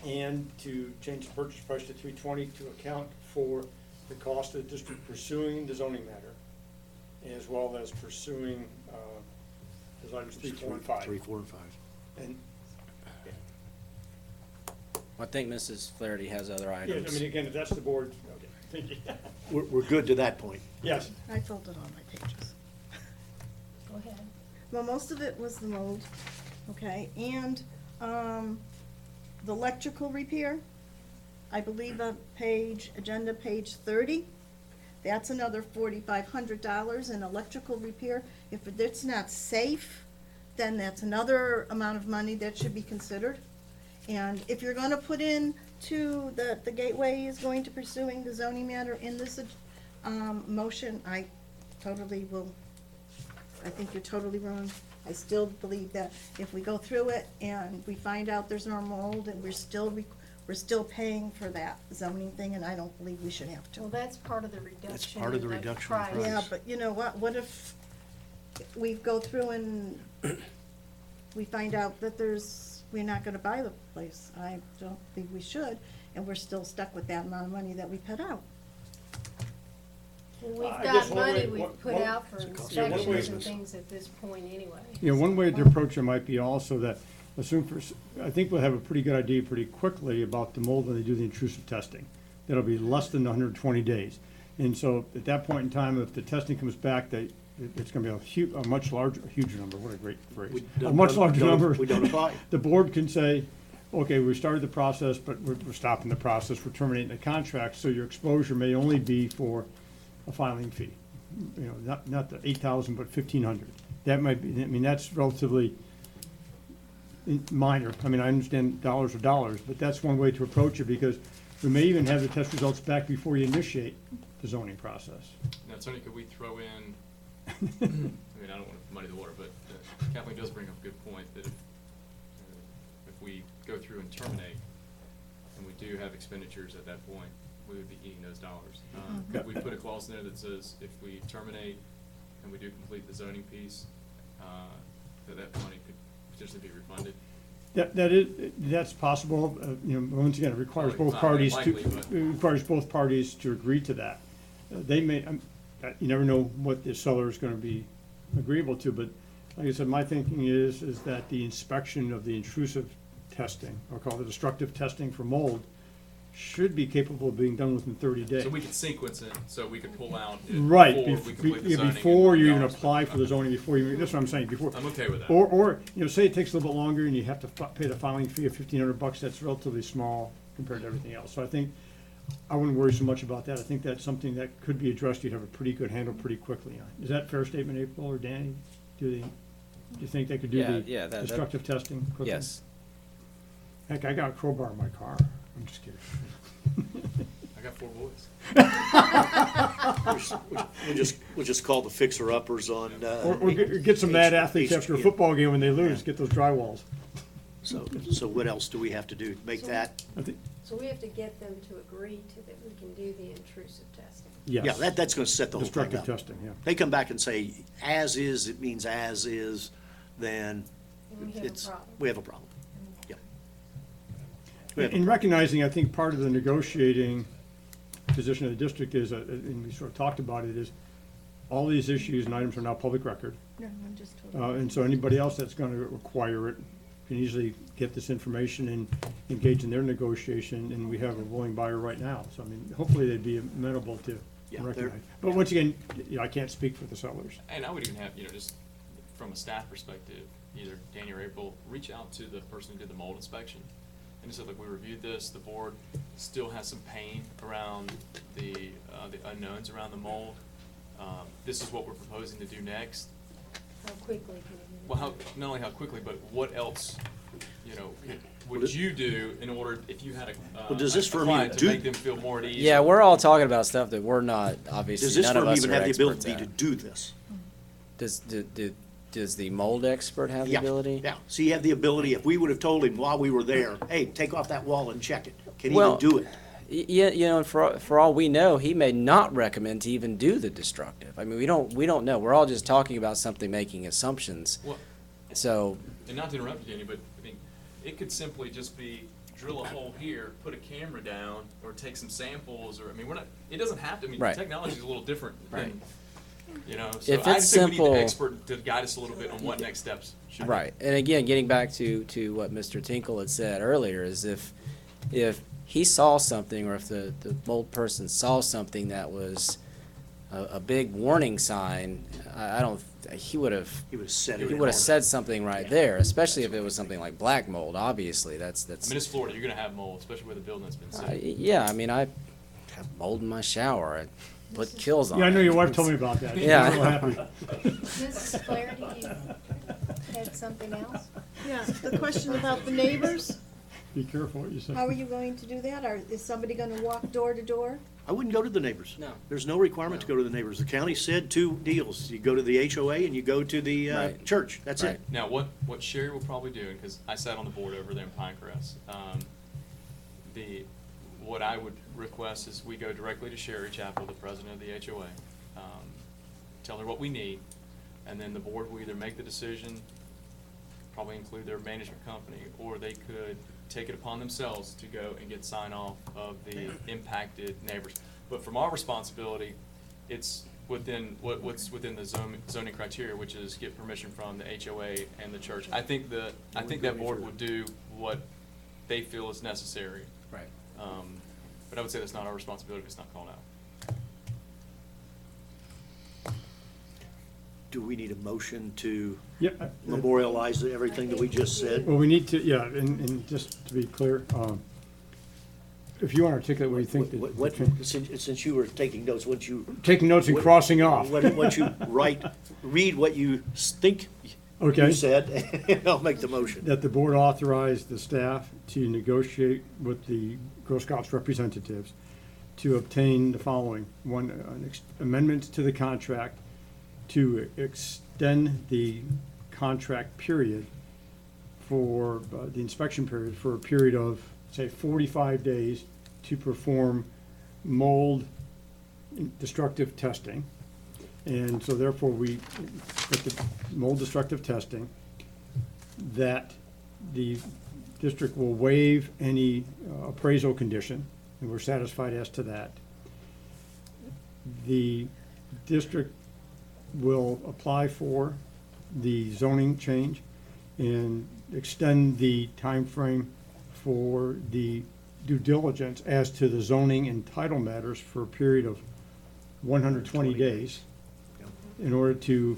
And to change the purchase price to $320 to account for the cost of the district pursuing the zoning matter, as well as pursuing, those items 3, 4, and 5. 3, 4, and 5. And, I think Mrs. Flaherty has other yeah, I items. mean, again, if that's the board, okay, thank you. We're good to that point. Yes, I filled it on my pages. Go ahead. Well, most of it was the mold, okay, and, the electrical repair, I believe on agenda page 30, that's another $4,500 in electrical repair. If it's not safe, then that's another amount of money that should be considered. And if you're gonna put in to the gateway is going to pursuing the zoning matter in this, motion, I totally will, I think you're totally wrong. I still believe that if we go through it and we find out there's no mold and we're still paying for that zoning thing, and I don't believe we should have Well, to. that's part of the reduction. part of the reduction in price. Yeah, but you know what if we go through and we find out that we're not gonna buy the place? I don't think we should, and we're still stuck with that amount of money that we put out. Well, I we've guess got one money way- we've put one- out for Yeah, one inspections way- and things at this point anyway. You know, one way to approach it might be also that, I think we'll have a pretty good idea pretty quickly about the mold when they do the intrusive testing. That'll be less than 120 days. And so at that point in time, if the testing comes back, it's gonna be a much larger, a huge number, what a great phrase. We A don't- much larger don't- number. we don't apply. The board can say, okay, we started the process, but we're stopping the process, we're terminating the contract, so your exposure may only be for a filing fee. You know, not the 8,000, but 1,500. That might be, I mean, that's relatively minor. I mean, I understand dollars are dollars, but that's one way to approach it, because we may even have the test results back before you initiate the zoning process. Now, Tony, could we throw in, I mean, I don't want to muddy the water, but Kathleen does bring up a good point, that if we go through and terminate, and we do have expenditures at that point, we would be eating those dollars. Could we put a clause in there that says if we terminate and we do complete the zoning piece, that money could potentially be refunded? That's possible, you know, once again, it requires Probably both not very parties to, likely, but- it requires both parties to agree to that. They may, you never know what the seller is gonna be agreeable to, but like I said, my thinking is that the inspection of the intrusive testing, or call it destructive testing for mold, should be capable of being done within 30 days. So we could sequence it, so we could pull out it Right, before we complete the yeah, zoning. before and you even dollars. apply for the zoning, before you, that's what I'm saying, before. I'm okay with that. Or, you know, say it takes a little bit longer and you have to pay the filing fee of $1,500, that's relatively small compared to everything else. So I think, I wouldn't worry so much about that. I think that's something that could be addressed, you'd have a pretty good handle pretty quickly on. Is that a fair statement, April or Danny? Do you think they could do Yeah, the that- destructive testing quickly? Yes. Heck, I got a crowbar in my car. I'm just kidding. I got 4 boys. We'll just call the fixer-uppers on. Or get some mad athletes after a yeah. football game when they lose, get those drywalls. So what else do we have to do to make that? I think, So we have to get them to agree to that we can do the intrusive testing. yes. Yeah, that's gonna set the whole thing Destructive up. testing, yeah. They come back and say, as is, it means as is, then And we have a it's, problem. we have a problem. Yep. We have a In recognizing, I think part of the negotiating position of the district is, and we sort of talked about it, is all these issues and items are now public record. No, I'm just totally. And so anybody else that's gonna require it can easily get this information and engage in their negotiation, and we have a willing buyer right now. So I mean, hopefully they'd be amenable to Yeah, they're- recognize. But once again, you know, I can't speak for the sellers. And I would even have, just from a staff perspective, either Danny or April, reach out to the person who did the mold inspection. And just say, look, we reviewed this, the board still has some pain around the unknowns around the mold. This is what we're proposing to do next. How quickly can we? Well, not only how quickly, but what else you know, would you do in order, if you had a, Well, does this a firm client even to do- make them feel more at ease? Yeah, we're all talking about stuff that we're not, obviously, Does this none of firm us even are have the experts ability to at. do this? Does the mold expert have the Yeah, ability? Yeah, so you have the ability, if we would have told him while we were there, hey, take off that wall and check it, can he even Well, do it? Yeah, you know, and for all we know, he may not recommend to even do the destructive. I mean, we don't know. We're all just talking about something, making assumptions. Well, So, and not to interrupt you, Danny, but I mean, it could simply just be drill a hole here, put a camera down, or take some samples, or, I mean, we're not, it doesn't have to, I mean, Right. technology's a little different Right. than, you know, so If I it's just think we need simple- the expert to guide us a little bit on what next steps should be. right. And again, getting back to what Mr. Tinkle had said earlier is if he saw something, or if the mold person saw something that was a big warning sign, I don't, he would have He would have said it. He would have said something right there, especially if it was something like black mold, obviously, I mean, it's Florida, you're gonna have mold, especially with a building that's been sitting. yeah, I mean, I have mold in my shower, I put kills on it. Yeah, I know your wife told me about that. Yeah. I'm real happy. Mrs. Flaherty, you had something else? Yeah, the question about the neighbors, Be careful what you say. how are you going to do that? Or is somebody gonna walk door to door? I wouldn't go to the neighbors. No. There's no requirement to go to the neighbors. The county said 2 deals. You go to the HOA and you go to the Right. church. That's it. Right. Now, what Sherry will probably do, because I sat on the board over there in Pinecrest, what I would request is we go directly to Sherry Chapel, the president of the HOA, tell her what we need, and then the board will either make the decision, probably include their management company, or they could take it upon themselves to go and get sign off of the impacted neighbors. But from our responsibility, it's within, what's within the zoning criteria, which is get permission from the HOA and the church. I think that board would do what they feel is necessary. Right. But I would say that's not our responsibility if it's not called out. Do we need a motion to Yeah, memorialize everything that we just said? well, we need to, yeah, and just to be clear, if you want to articulate what you think. that- What, since you were taking notes, once you. Taking notes and crossing off. Once you read what you think Okay. you said, and I'll make the motion. That the board authorize the staff to negotiate with the Girl Scouts representatives to obtain the following: one, amendments to the contract to extend the contract period for the inspection period for a period of, say, 45 days to perform mold destructive testing. And so therefore, we, with the mold destructive testing, that the district will waive any appraisal condition, and we're satisfied as to that. The district will apply for the zoning change and extend the time frame for the due diligence as to the zoning and title matters for a period of 120 days in order to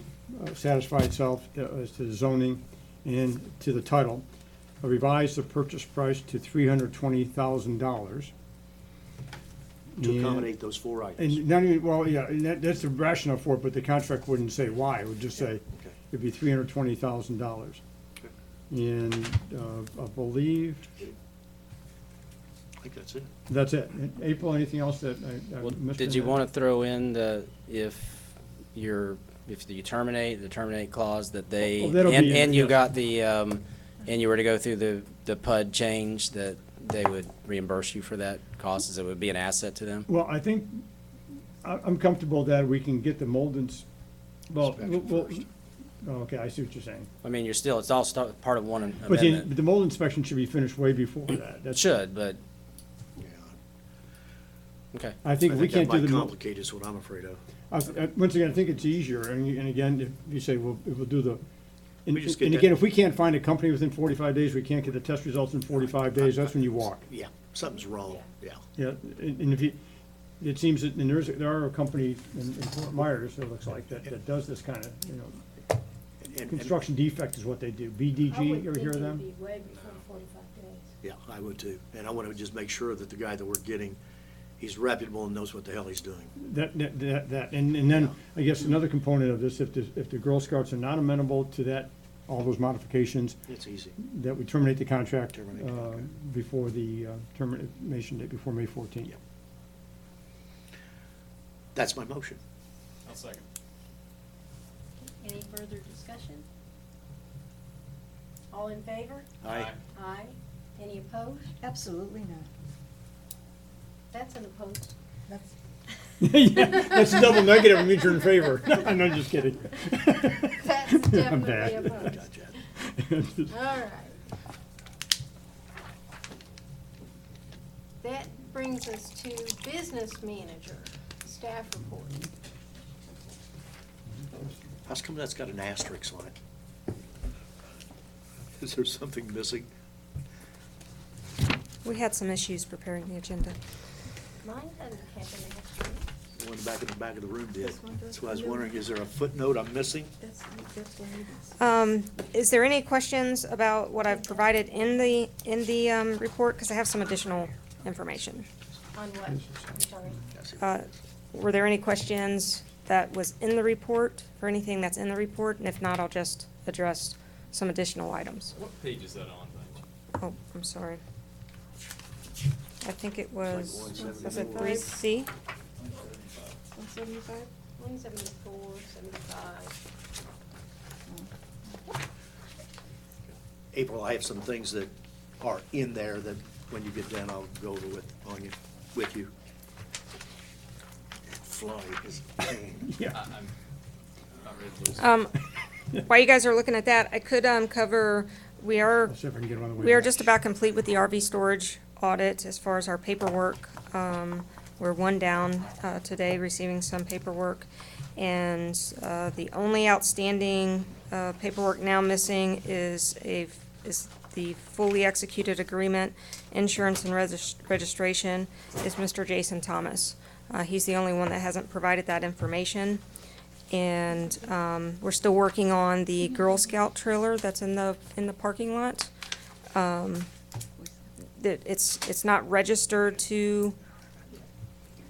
satisfy itself as to the zoning and to the title. Revise the purchase price to $320,000. To accommodate those 4 items. And not even, well, yeah, and that's the rationale for it, but the contract wouldn't say why. It would just say Okay. it'd be $320,000. Okay. And I believe I think that's it. that's it. And April, anything else that I Well, missed? did in you that? want to throw in if you terminate, the terminate clause that they, Oh, that'll be in, and you yes. got the, and you were to go through the PUD change, that they would reimburse you for that cost, as it would be an asset to them? Well, I think, I'm comfortable that we can get the Moldens, well, Inspection we'll, first. oh, okay, I see what you're saying. I mean, it's all part of one But amendment. the mold inspection should be finished way before that. It That's, should, but, Yeah. okay. I think if we can't do that the. might mo- complicate is what I'm afraid of. Once again, I think it's easier, and again, if you say, well, we'll do the, and We just get and that- again, if we can't find a company within 45 days, we can't get the test results in 45 days, that's when you walk. Yeah, something's wrong, yeah. Yeah, and if you, it seems that, and there are a company in Fort Myers, it looks like, that does this kind of, And- construction defect is what they do. I BDG, would you ever think hear of it'd them? be way before 45 days. Yeah, I would too. And I want to just make sure that the guy that we're getting, he's reputable and knows what the hell he's doing. And then, I guess another component of this, if the Girl Scouts are not amenable to that all those modifications, It's easy. that we terminate the contract Terminate the contract. before the termination date, before May 14th. Yep. That's my motion. I'll second. Any further discussion? All in favor? Aye. Aye. Any opposed? Absolutely not. That's an opposed. That's, That's a double negative, it means you're in favor. I'm not just kidding. That's I'm definitely bad. opposed. Gotcha. All right. That brings us to business manager, staff report. How come that's got an asterisk on it? Is there something missing? We had some issues preparing the agenda. Mine doesn't have an asterisk. The one back in the back of the room did. This one does. That's why I was wondering, is there a footnote I'm missing? that's what it is. Is there any questions about what I've provided in the report? Because I have some additional information. On what? I'm sorry. Were there any questions that was in the report, for anything that's in the report? And if not, I'll just address some additional items. What page is that on, Paige? Oh, I'm sorry. I think it was, It's like was it 174. 3C? 175? 174, 75. April, I have some things that are in there that when you get done, I'll go over with you. Fly is a pain. Yeah. I'm not ready to lose. While you guys are looking at that, I could cover, we are I'll see if I can get them on the way We are back. just about complete with the RV storage audit as far as our paperwork. We're one down today, receiving some paperwork. And the only outstanding paperwork now missing is the fully executed agreement, insurance and registration, is Mr. Jason Thomas. He's the only one that hasn't provided that information. And we're still working on the Girl Scout trailer that's in the parking lot. It's not registered to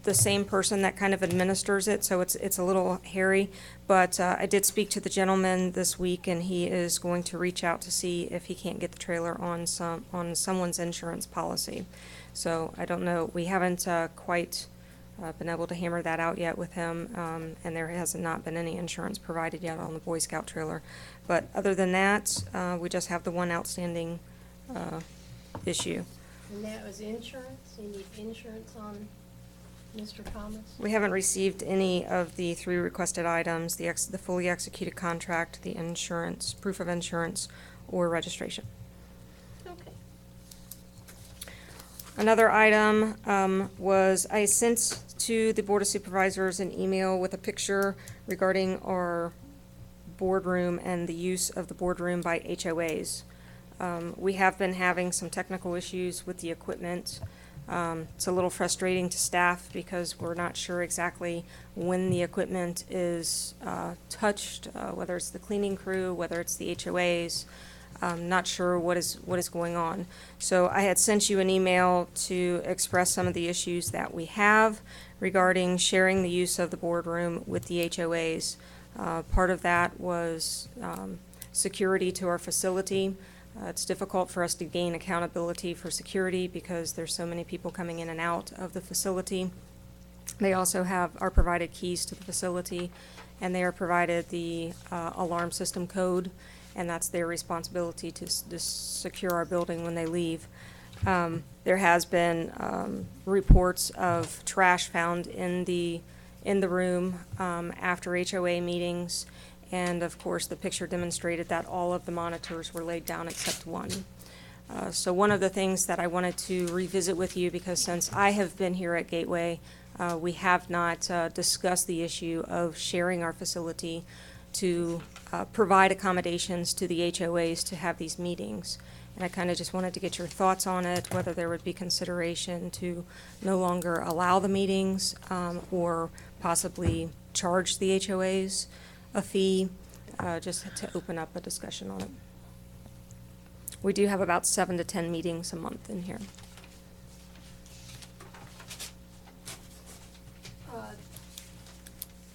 the same person that kind of administers it, so it's a little hairy. But I did speak to the gentleman this week, and he is going to reach out to see if he can't get the trailer on someone's insurance policy. So I don't know, we haven't quite been able to hammer that out yet with him, and there has not been any insurance provided yet on the Boy Scout trailer. But other than that, we just have the one outstanding issue. And that was insurance? You need insurance on Mr. Thomas? We haven't received any of the 3 requested items, the fully executed contract, the insurance, proof of insurance, or registration. Okay. Another item was I sent to the Board of Supervisors an email with a picture regarding our boardroom and the use of the boardroom by HOAs. We have been having some technical issues with the equipment. It's a little frustrating to staff because we're not sure exactly when the equipment is touched, whether it's the cleaning crew, whether it's the HOAs. Not sure what is going on. So I had sent you an email to express some of the issues that we have regarding sharing the use of the boardroom with the HOAs. Part of that was security to our facility. It's difficult for us to gain accountability for security because there's so many people coming in and out of the facility. They also are provided keys to the facility, and they are provided the alarm system code, and that's their responsibility to secure our building when they leave. There has been reports of trash found in the room after HOA meetings. And of course, the picture demonstrated that all of the monitors were laid down except one. So one of the things that I wanted to revisit with you, because since I have been here at Gateway, we have not discussed the issue of sharing our facility to provide accommodations to the HOAs to have these meetings. And I kind of just wanted to get your thoughts on it, whether there would be consideration to no longer allow the meetings or possibly charge the HOAs a fee, just to open up a discussion on it. We do have about 7 to 10 meetings a month in here.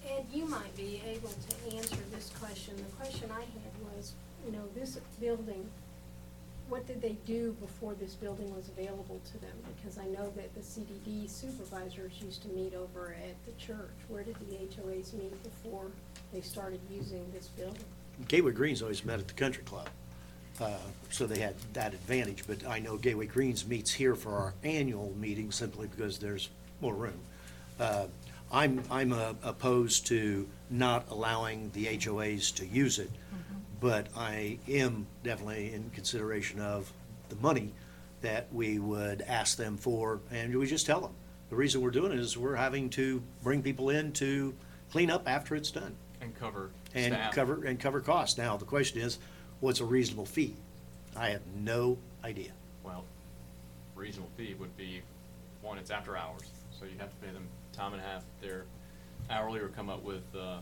Ed, you might be able to answer this this question. The question I had was, you know, this building, what did they do before this building was available to them? Because I know that the CDD supervisors used to meet over at the church. Where did the HOAs meet before they started using this building? Gateway Greens always met at the country club, so they had that advantage. But I know Gateway Greens meets here for our annual meeting simply because there's more room. I'm opposed to not allowing the HOAs to use it, but I am definitely in consideration of the money that we would ask them for, and we just tell them. The reason we're doing it is we're having to bring people in to clean up after it's done. And cover And staff. cover costs. Now, the question is, what's a reasonable fee? I have no idea. Well, reasonable fee would be, one, it's after hours, so you have to pay them time and a half. They're hourly or come up with a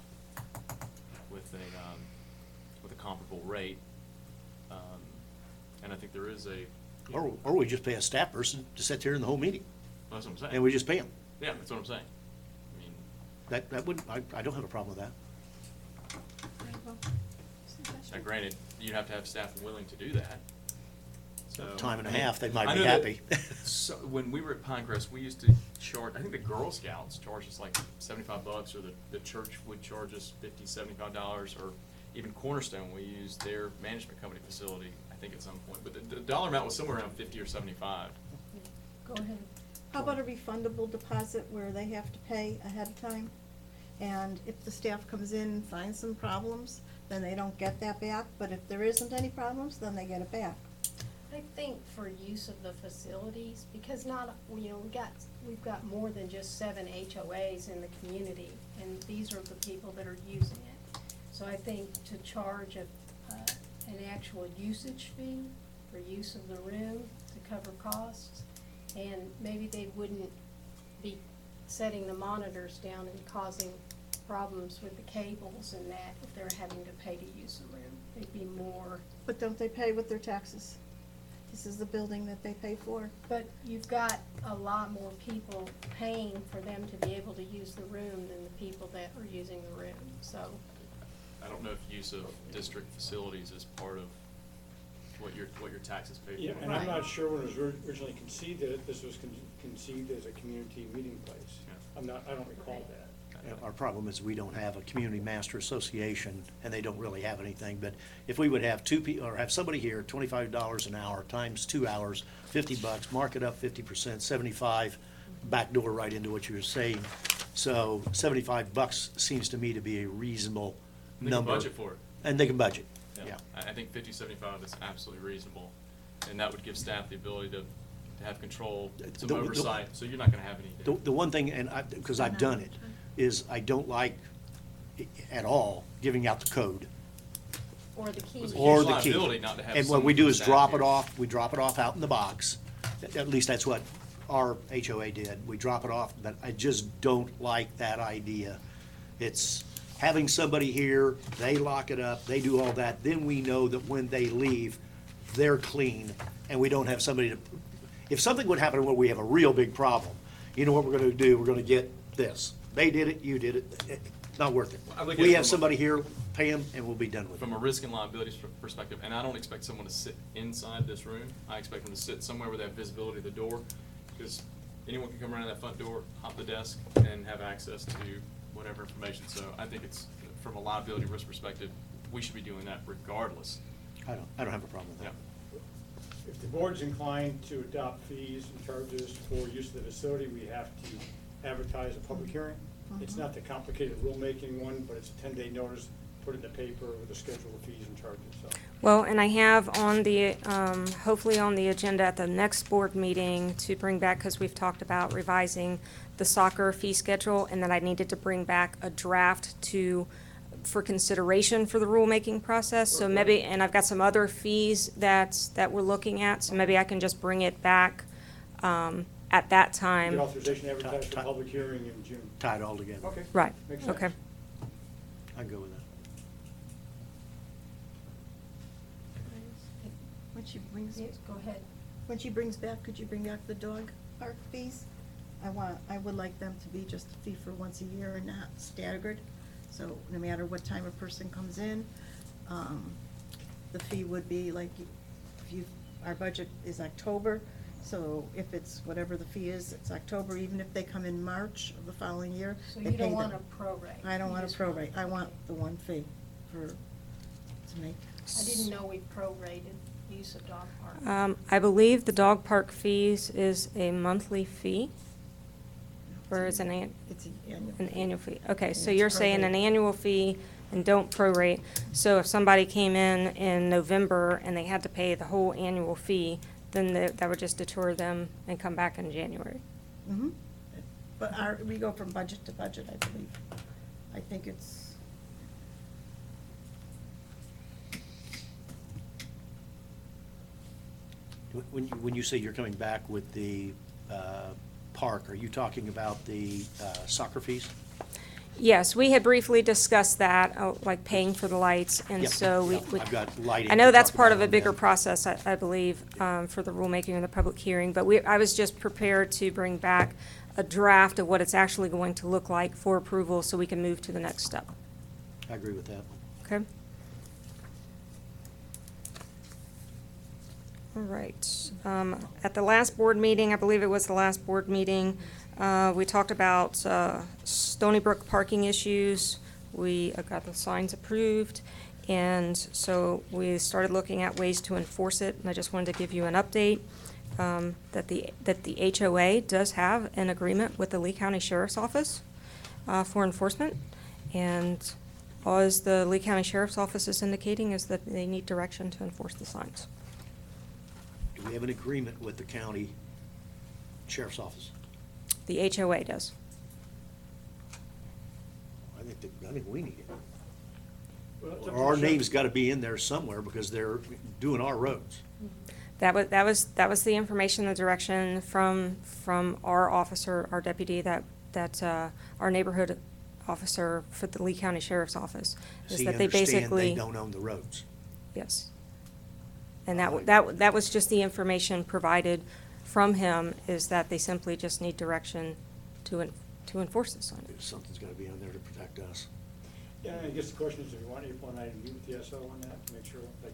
comparable rate. And I think there is a, Or we just pay a staff person to sit there in the whole meeting, that's what I'm saying. and we just pay them. Yeah, that's what I'm saying. I mean, That wouldn't, I don't have a problem with that. now granted, you have to have staff willing to do that. So Time and a I mean, half, they might I be know that- happy. So, when we were at Pinecrest, we used to charge, I think the Girl Scouts charged us like $75, or the church would charge us $75, or even Cornerstone, we used their management company facility, I think at some point, but the dollar amount was somewhere around 50 or 75. Go ahead. How about a refundable deposit where they have to pay ahead of time? And if the staff comes in and finds some problems, then they don't get that back, but if there isn't any problems, then they get it back. I think for use of the facilities, because not, you know, we've got more than just 7 HOAs in the community, and these are the people that are using it. So I think to charge an actual usage fee for use of the room to cover costs, and maybe they wouldn't be setting the monitors down and causing problems with the cables and that if they're having to pay to use the room. They'd be more. But don't they pay with their taxes? This is the building that they pay for. But you've got a lot more people paying for them to be able to use the room than the people that are using the room, so. I don't know if use of district facilities is part of what your taxes pay for. Yeah, and I'm Right. not sure when it was originally conceived that this was conceived as a community meeting place. Yeah. I don't recall that. Our problem is we don't have a community master association, and they don't really have anything. But if we would have two people, or have somebody here, $25 an hour times 2 hours, $50, mark it up 50%, 75, backdoor right into what you were saying. So $75 seems to me to be a reasonable They can number. budget for it. And they can budget, yeah. I think 50, 75 is absolutely reasonable, and that would give staff the ability to have control, some The- oversight, so you're not gonna have any. The one thing, and because I've done it, is I don't like at all giving out the code. Or the key. It's a Or huge the key. liability not to have And what someone we do from is staff drop it here. off, we drop it off out in the box. At least that's what our HOA did. We drop it off, but I just don't like that idea. It's having somebody here, they lock it up, they do all that, then we know that when they leave, they're clean, and we don't have somebody to, if something would happen where we have a real big problem, you know what we're gonna do? We're gonna get this. They did it, you did it, not worth it. I look at We it have from a- somebody here, pay them, and we'll be done with it. From a risk and liabilities perspective, and I don't expect someone to sit inside this room. I expect them to sit somewhere where they have visibility of the door, because anyone can come around that front door, hop the desk, and have access to whatever information. So I think it's, from a liability risk perspective, we should be doing that regardless. I don't have a problem with Yeah. that. If the board's inclined to adopt fees and charges for use of the facility, we have to advertise a public hearing. It's not the complicated rulemaking one, but it's a 10-day notice, put in the paper with a schedule of fees and charges, so. Well, and I have on the, hopefully on the agenda at the next board meeting to bring back, because we've talked about revising the soccer fee schedule, and that I needed to bring back a draft for consideration for the rulemaking process. So maybe, and I've got some other fees that we're looking at, so maybe I can just bring it back at that time. The authorization to advertise for public hearing in June. Tie it all together. Okay. Right, Makes sense. okay. I can go with that. When she brings, Yes, go ahead. when she brings back, could you bring back the dog park fees? I would like them to be just a fee for once a year and not staggered, So no matter what time a person comes in, the fee would be like, if you, our budget is October, so if it's whatever the fee is, it's October, even if they come in March of the following year, So they you pay don't them. want a prorate? I don't You want just a prorate, I want the one fee for, to make. I didn't know we prorated use of dog park. I believe the dog park fees is a monthly fee, or is It's an an annual fee? Okay, And so it's you're saying an prorated. annual fee and don't prorate. So if somebody came in November and they had to pay the whole annual fee, then that would just deter them and come back in January. Mhm. But we go from budget to budget, I believe. I think it's, When you say you're coming back with the park, are you talking about the soccer fees? Yes, we had briefly discussed that, like paying for the lights, and Yep, so we. yep, I've got lighting I know to that's talk part about of a on bigger that. process, I believe, for the rulemaking and the public hearing, but I was just prepared to bring back a draft of what it's actually going to look like for approval, so we can move to the next step. I agree with that. Okay? All right. At the last board meeting, I believe it was the last board meeting, we talked about Stony Brook parking issues. We got the signs approved, and so we started looking at ways to enforce it, and I just wanted to give you an update that the HOA does have an agreement with the Lee County Sheriff's Office for enforcement, and all as the Lee County Sheriff's Office is indicating is that they need direction to enforce the signs. Do we have an agreement with the county sheriff's office? The HOA does. I think we need it. Well, it's up to Our the name's sheriff. gotta be in there somewhere because they're doing our roads. That was the information, the direction from our officer, our deputy, that our neighborhood officer for the Lee County Sheriff's Office, Does is he that they understand basically. they don't own the roads? Yes. And that was just the information provided from him, is that they simply just need direction to enforce this on it. Something's gotta be in there to protect us. Yeah, I guess the question is, if you want April and I to meet with the SO on that, to make sure, like,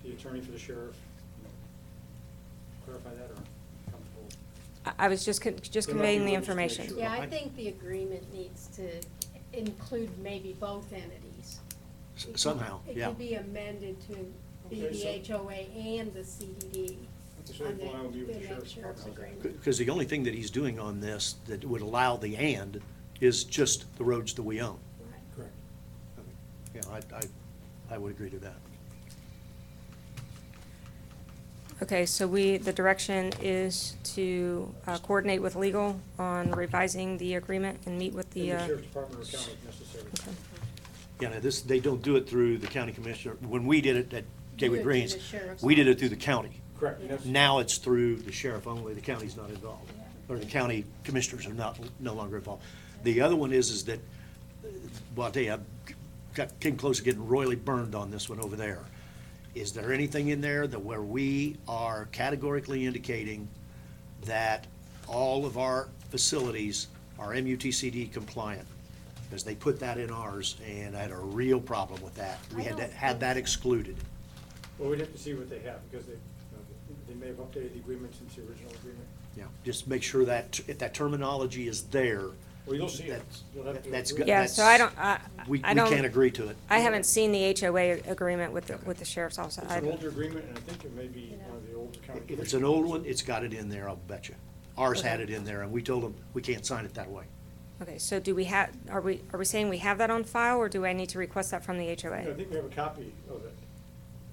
the attorney for the sheriff, you know, clarify that, or comfortable? I was just There might be conveying the ways to make information. sure. Yeah, I think the agreement needs to include maybe both entities. It could- Somehow, yeah. It could be amended to be Okay, the so- HOA and the CDD. Okay, so on April and I will meet with the next sheriff's department. agreement. Because the only thing that he's doing on this that would allow the and is just the roads that we own. Right. Correct. Yeah, I would agree to that. Okay, so the direction is to coordinate with legal on revising the agreement and meet with In the. the sheriff's department or county if necessary. Okay. Yeah, now this, they don't do it through the county commissioner. When we did it at Do it Gateway through Greens, the sheriff's we did it office. through the county. Correct. and that's- Now it's through the sheriff only, the county's not involved, Yeah. or the county commissioners are no longer involved. The other one is that, well, I'll tell you, came close to getting royally burned on this one over there. Is there anything in there that where we are categorically indicating that all of our facilities are MUTCD compliant? Because they put that in ours, and I had a real problem with that. We I had don't had think that so. excluded. Well, we'd have to see what they have, because they may have updated the agreement since the original agreement. Yeah, just make sure that, if that terminology is there. Well, you'll see it. that's- You'll have to that's agree. good. Yeah, so I don't, We I don't. can't agree to it. I haven't seen the HOA agreement with the sheriff's office. It's an older agreement, and I think it may be one of the older county. If it's an old one, it's got it in there, I'll bet you. Ours had it in there, and we told them, we can't sign it that way. Okay, so do we have, are we saying we have that on file, or do I need to request that from the I HOA? think we have a copy of it,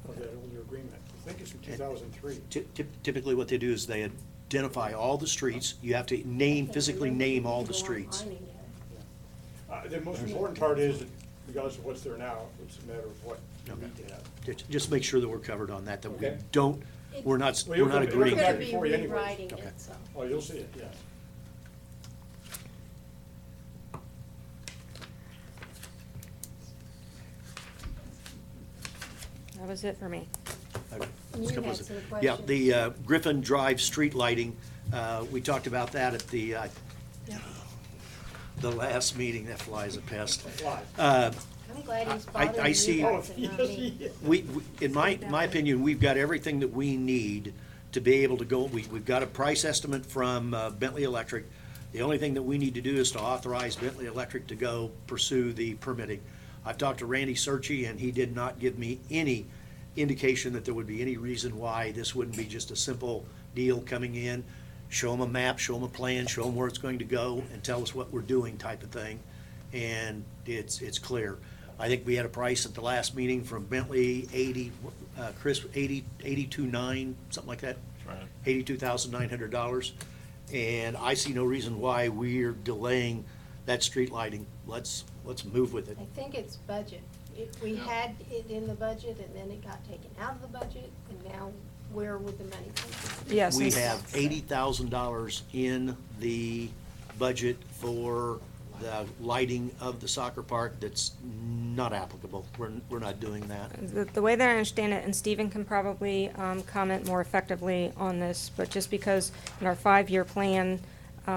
of that older agreement. I think it's from 2003. Typically, what they do is they identify all the streets. You have to physically name all the streets. The most important part is, that regardless of what's there now, it's a matter of what you Okay. need to have. Just make sure that we're covered on that we Okay. don't, we're not Well, you'll agreeing come- We're you'll to gonna come it. be before you anyways. rewriting Okay. it, so. Oh, you'll see it, yes. That was it for me. Okay. You Couple had of- some Yeah, questions. the Griffin Drive street lighting, we talked about that at the, the last meeting, that fly is a pest. Fly. I'm glad he's I bothering see- you Oh, guys and yes, not he me. is. We, in my opinion, we've got everything that we need to be able to go, we've got a price estimate from Bentley Electric. The only thing that we need to do is to authorize Bentley Electric to go pursue the permitting. I've talked to Randy Searchy, and he did not give me any indication that there would be any reason why this wouldn't be just a simple deal coming in, show them a map, show them a plan, show them where it's going to go, and tell us what we're doing type of thing. And it's clear. I think we had a price at the last meeting from Bentley, Chris, 82.9, something like that? Right. $82,900. And I see no reason why we're delaying that street lighting. Let's move with it. I think it's budget. We had it in the budget and then it got taken out of the budget and now where would the money come from? Yes. We and- have $80,000 in the budget for the lighting of the soccer park that's not applicable. We're not doing that. The way that I understand it, and Stephen can probably comment more effectively on this, but just because in our 5-year plan,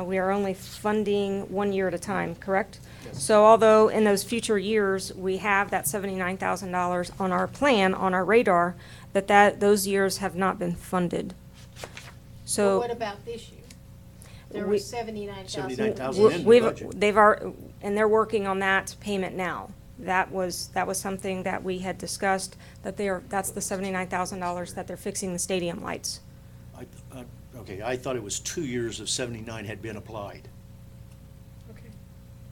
we are only funding 1 year at a time, correct? So although in those future years, we have that $79,000 on our plan, on our radar, those years have not been funded. Well, So. what about this year? There We- was 79,000. $79,000 in the We've, budget. and they're working on that payment now. That was something that we had discussed, that's the $79,000 that they're fixing the stadium lights. Okay, I thought it was 2 years of 79 had been applied.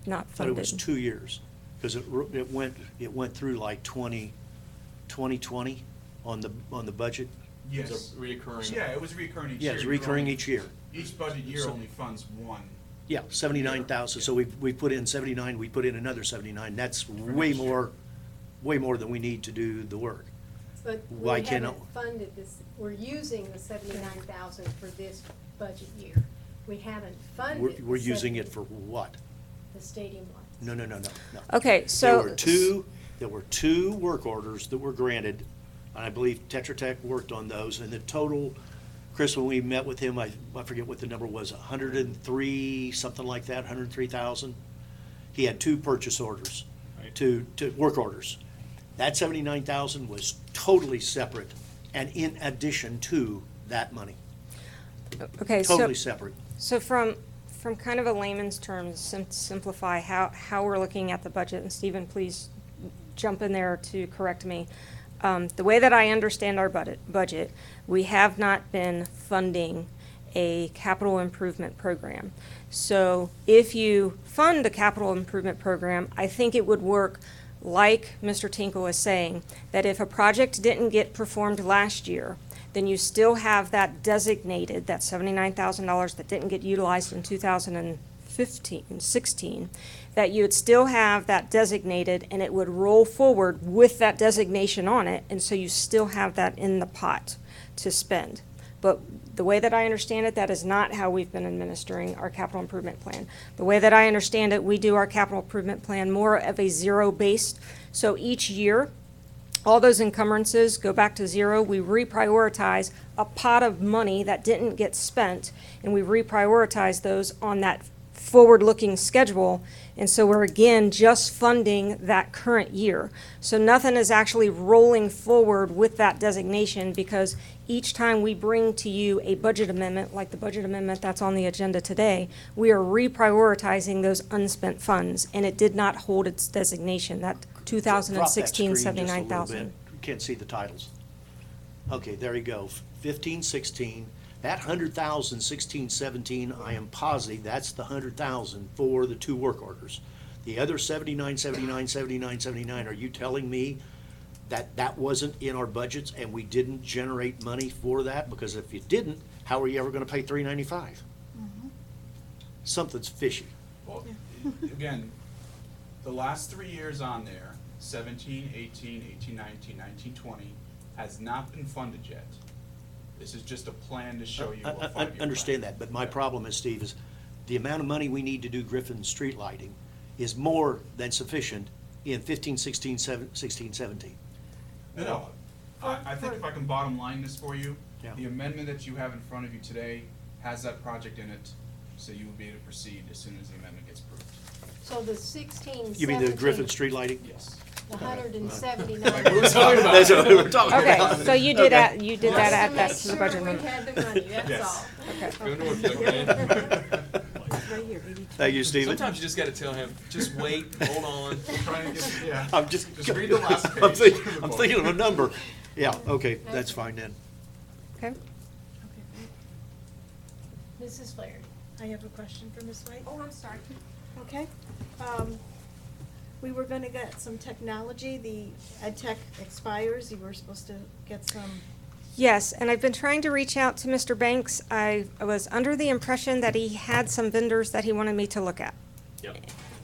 Not I thought it was funded. 2 years, because it went through like 2020 on the budget. It's Yes. a reoccurring. Yeah, it was recurring each year. Yeah, it's You're recurring only- each year. Each budget year So- only funds one. Yeah, 79,000, so we put in 79, we put in another 79, that's way next year. more than we need to do the work. But Why we can't haven't funded this, we're using the 79,000 for this budget year. We haven't funded. We're the using it for what? The stadium lights. No. Okay, so. There were two work orders that were granted, and I believe Tetra Tech worked on those, and the total, Chris, when we met with him, I forget what the number was, 103, something like that, 103,000. He had 2 purchase orders, to work orders. That 79,000 was totally separate and in addition to that money, Okay, so. totally separate. So from kind of a layman's terms, simplify how we're looking at the budget, and Stephen, please jump in there to correct me. The way that I understand our budget, we have not been funding a capital improvement program. So if you fund a capital improvement program, I think it would work like Mr. Tinkle is saying, that if a project didn't get performed last year, then you still have that designated, that $79,000 that didn't get utilized in 2016, that you would still have that designated and it would roll forward with that designation on it, and so you still have that in the pot to spend. But the way that I understand it, that is not how we've been administering our capital improvement plan. The way that I understand it, we do our capital improvement plan more of a zero-based. So each year, all those encumbrances go back to zero. We reprioritize a pot of money that didn't get spent, and we reprioritize those on that forward-looking schedule. And so we're again just funding that current year. So nothing is actually rolling forward with that designation, because each time we bring to you a budget amendment, like the budget amendment that's on the agenda today, we are reprioritizing those unspent funds, and it did not hold its designation, that Drop that 2016, screen just a little 79,000. bit. You can't see the titles. Okay, there you go. 15, 16. That 100,000, 16, 17, I am positive that's the 100,000 for the 2 work orders. The other 79, 79, 79, 79, are you telling me that that wasn't in our budgets and we didn't generate money for that? Because if you didn't, how are you ever gonna pay $395? Something's fishy. Well, again, the last 3 years on there, 17, 18, 18, 19, 19, 20, has not been funded yet. This is just a plan to show you a 5-year plan. Understand that, but my problem is, Steve, is the amount of money we need to do Griffin street lighting is more than sufficient in 15, 16, 16, 17. No, I think if I can bottom line this for you, Yeah. the amendment that you have in front of you today has that project in it, so you will be able to proceed as soon as the amendment gets approved. So the 16, You mean the 17, Griffin Street lighting? Yes. the 179. What are we talking about? That's what we were talking about. Okay, so you did Okay. you did that at that Just the to budget make sure amendment. we had the money, that's Yes. all. Okay. Go north, young man. Thank you, Stephen. Sometimes you just gotta tell him, just wait, hold on. Trying to get, yeah. I'm just read the last page. I'm thinking of a number. Yeah, okay, that's fine then. Okay. Mrs. Flaherty. I have a question for Ms. White. Oh, I'm sorry. Okay. We were gonna get some technology, the ed tech expires, you were supposed to get some. Yes, and I've been trying to reach out to Mr. Banks. I was under the impression that he had some vendors that he wanted me to look at. Yep.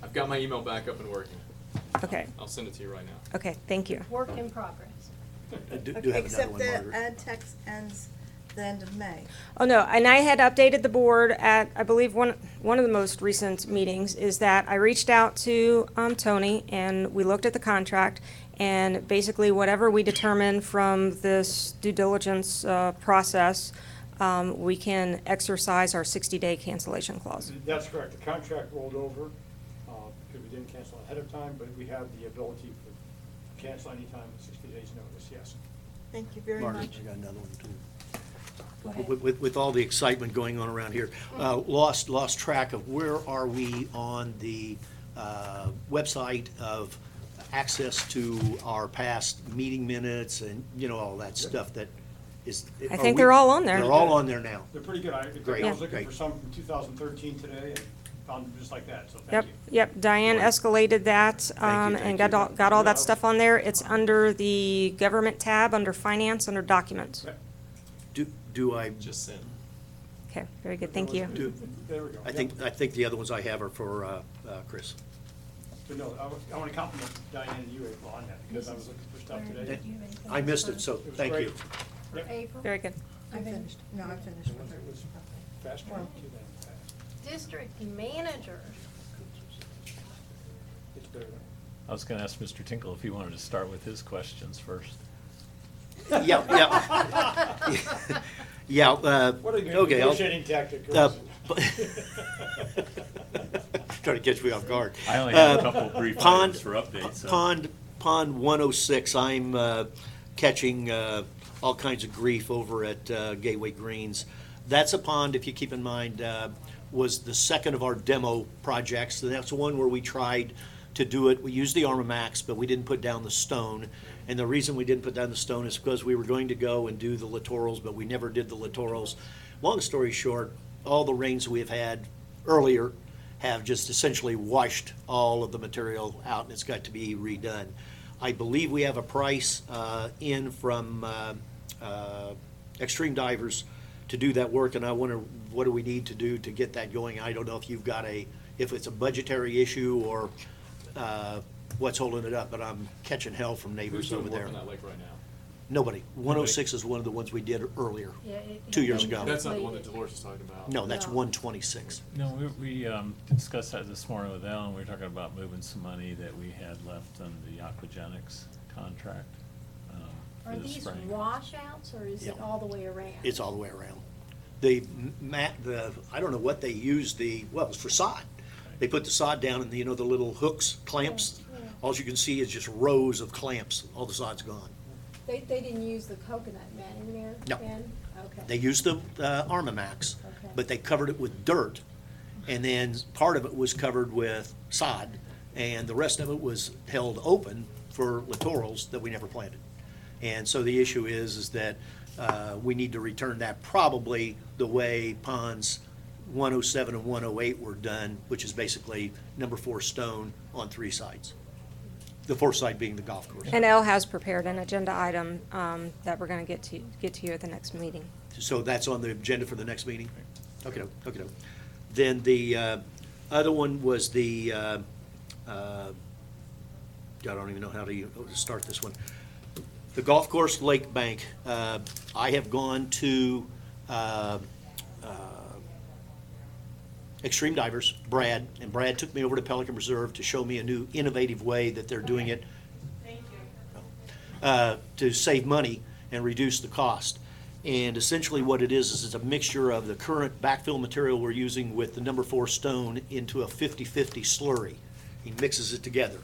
I've got my email back up and working. Okay, I'll send it to you right now. okay, thank you. Work in progress. I do have another Except one, the Margaret. ed tech ends the end of May. Oh, no, and I had updated the board at, I believe, one of the most recent meetings, is that I reached out to Tony, and we looked at the contract, and basically whatever we determine from this due diligence process, we can exercise our 60-day cancellation clause. That's correct. The contract rolled over, because we didn't cancel ahead of time, but we have the ability to cancel anytime with 60 days' notice, yes. Thank you very Margaret, much. I got another one too. Go ahead. With all the excitement going on around here, lost track of where are we on the website of access to our past meeting minutes and, all that stuff that is. I think they're all on there. They're all on there now. They're pretty good. I Great, was looking great. for some from 2013 today and found them just like that, so Yep, thank you. yep, Diane escalated that, you, and thank got you. all that stuff on there. It's under the government tab, under finance, under documents. Do I, Just send. Okay, very good, thank you. do, There we go. I think the other ones I have are for Chris. But no, I want to compliment Diane and you, April, on that, because I was looking for stuff today. I missed it, so It was thank great. you. Yep. April? Very good. I'm finished. No, I'm finished with It was her. faster than too fast. District manager. It's better than. I was gonna ask Mr. Tinkle if he wanted to start with his questions first. Yeah, yeah. Yeah, What a okay. I'll- negotiating tactic. Trying to catch me off guard. I only have a couple of brief Pond- items for updates, so. Pond 106, I'm catching all kinds of grief over at Gateway Greens. That's a pond, if you keep in mind, was the second of our demo projects. And that's the one where we tried to do it. We used the Armamax, but we didn't put down the stone. And the reason we didn't put down the stone is because we were going to go and do the littorals, but we never did the littorals. Long story short, all the rains we have had earlier have just essentially washed all of the material out, and it's got to be redone. I believe we have a price in from Extreme Divers to do that work, and I wonder, what do we need to do to get that going? I don't know if you've got if it's a budgetary issue or what's holding it up, but I'm catching hell from Who's neighbors doing over work there. on that lake right now? Nobody. 106 is one of the ones we did earlier. Yeah, 2 years ago. That's not the one that Dolores is talking about. No, that's No. 126. No, we discussed that this morning with Ellen. We were talking about moving some money that we had left on the aquagenics contract Are for the these spring. washouts, or is it Yeah. all the way around? It's all the way around. I don't know what they used it was for sod. They put the sod down and, the little hooks, clamps. Yeah, yeah. All you can see is just rows of clamps. All the sod's gone. They didn't use the coconut matting there, No. Ben? Okay. They used the Armamax, Okay. but they covered it with dirt. And then part of it was covered with sod, and the rest of it was held open for littorals that we never planted. And so the issue is that we need to return that probably the way ponds 107 and 108 were done, which is basically number 4 stone on 3 sides. The 4th side being the golf course. And Elle has prepared an agenda item that we're going to get to you at the next meeting. So that's on the agenda for the next meeting? Okay. Then the other one was the, God, I don't even know how to start this one. The golf course lake bank. I have gone to Extreme Divers, Brad, and Brad took me over to Pelican Reserve to show me a new innovative way that they're doing it. To save money and reduce the cost. And essentially what it is it's a mixture of the current backfill material we're using with the number 4 stone into a 50-50 slurry. He mixes it together,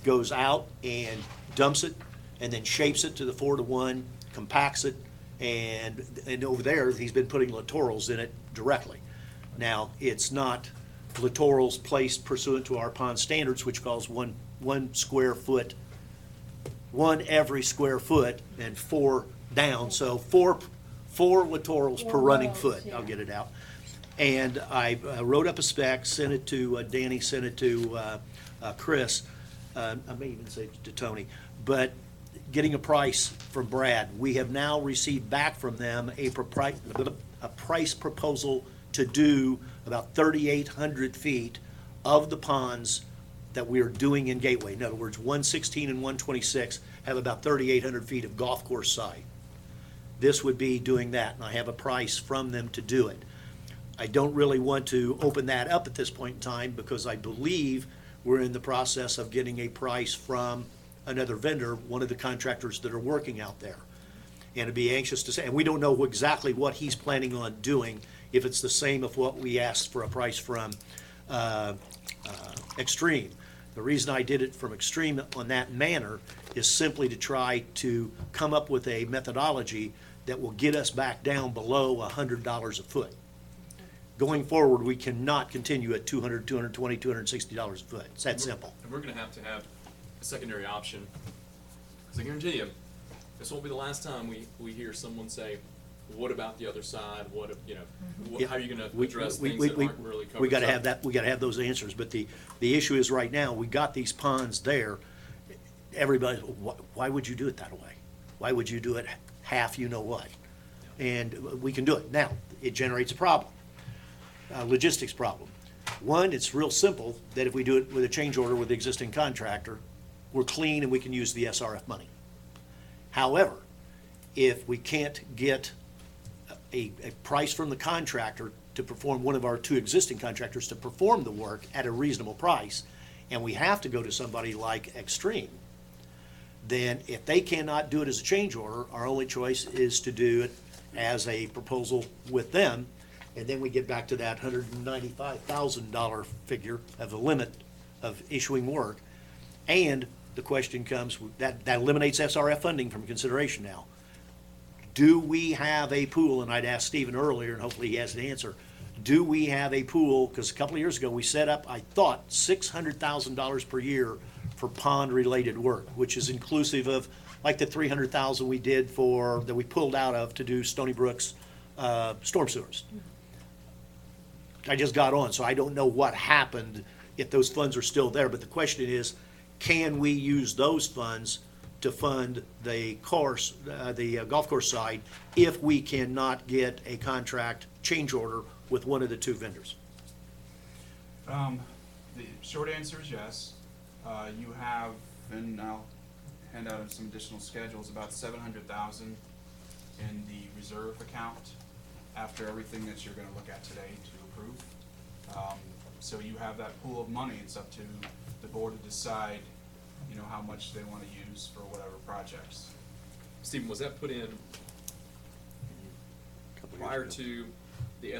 goes out and dumps it, and then shapes it to the 4-to-1, compacts it, and over there, he's been putting littorals in it directly. Now, it's not littorals placed pursuant to our pond standards, which calls one square foot, one every square foot and 4 down, so four littorals per Four running rows, foot. yeah. I'll get it out. And I wrote up a spec, sent it to Danny, sent it to Chris, I may even say to Tony, but getting a price from Brad. We have now received back from them a price proposal to do about 3,800 feet of the ponds that we are doing in Gateway. In other words, 116 and 126 have about 3,800 feet of golf course side. This would be doing that, and I have a price from them to do it. I don't really want to open that up at this point in time because I believe we're in the process of getting a price from another vendor, one of the contractors that are working out there. And I'd be anxious to say, and we don't know exactly what he's planning on doing, if it's the same of what we asked for a price from Extreme. The reason I did it from Extreme on that manner is simply to try to come up with a methodology that will get us back down below $100 a foot. Going forward, we cannot continue at $200, $220, $260 a foot. It's that simple. And we're gonna have to have a secondary option, because I guarantee you, this won't be the last time we hear someone say, what about the other side, what, you know, how are you gonna address things that aren't really covered? We gotta So- have that, we gotta have those answers, but the issue is right now, we got these ponds there, everybody, why would you do it that way? Why would you do it half you know what? And we can do it. Now, it generates a problem, a logistics problem. One, it's real simple, that if we do it with a change order with the existing contractor, we're clean and we can use the SRF money. However, if we can't get a price from the contractor to perform, one of our 2 existing contractors to perform the work at a reasonable price, and we have to go to somebody like Extreme, then if they cannot do it as a change order, our only choice is to do it as a proposal with them, and then we get back to that $195,000 figure of the limit of issuing work. And the question comes, that eliminates SRF funding from consideration now. Do we have a pool, and I'd asked Stephen earlier, and hopefully he has an answer, do we have a pool, because a couple of years ago, we set up, I thought, $600,000 per year for pond-related work, which is inclusive of, like the $300,000 we did that we pulled out of to do Stony Brook's storm sewers. I just got on, so I don't know what happened, if those funds are still there, but the question is, can we use those funds to fund the course, the golf course side, if we cannot get a contract change order with one of the 2 vendors? The short answer is yes. You have, and I'll hand out some additional schedules, about $700,000 in the reserve account after everything that you're gonna look at today to approve. So you have that pool of money. It's up to the board to decide, you know, how much they wanna use for whatever projects. Stephen, was that put in Couple years prior ago. to the Oh, way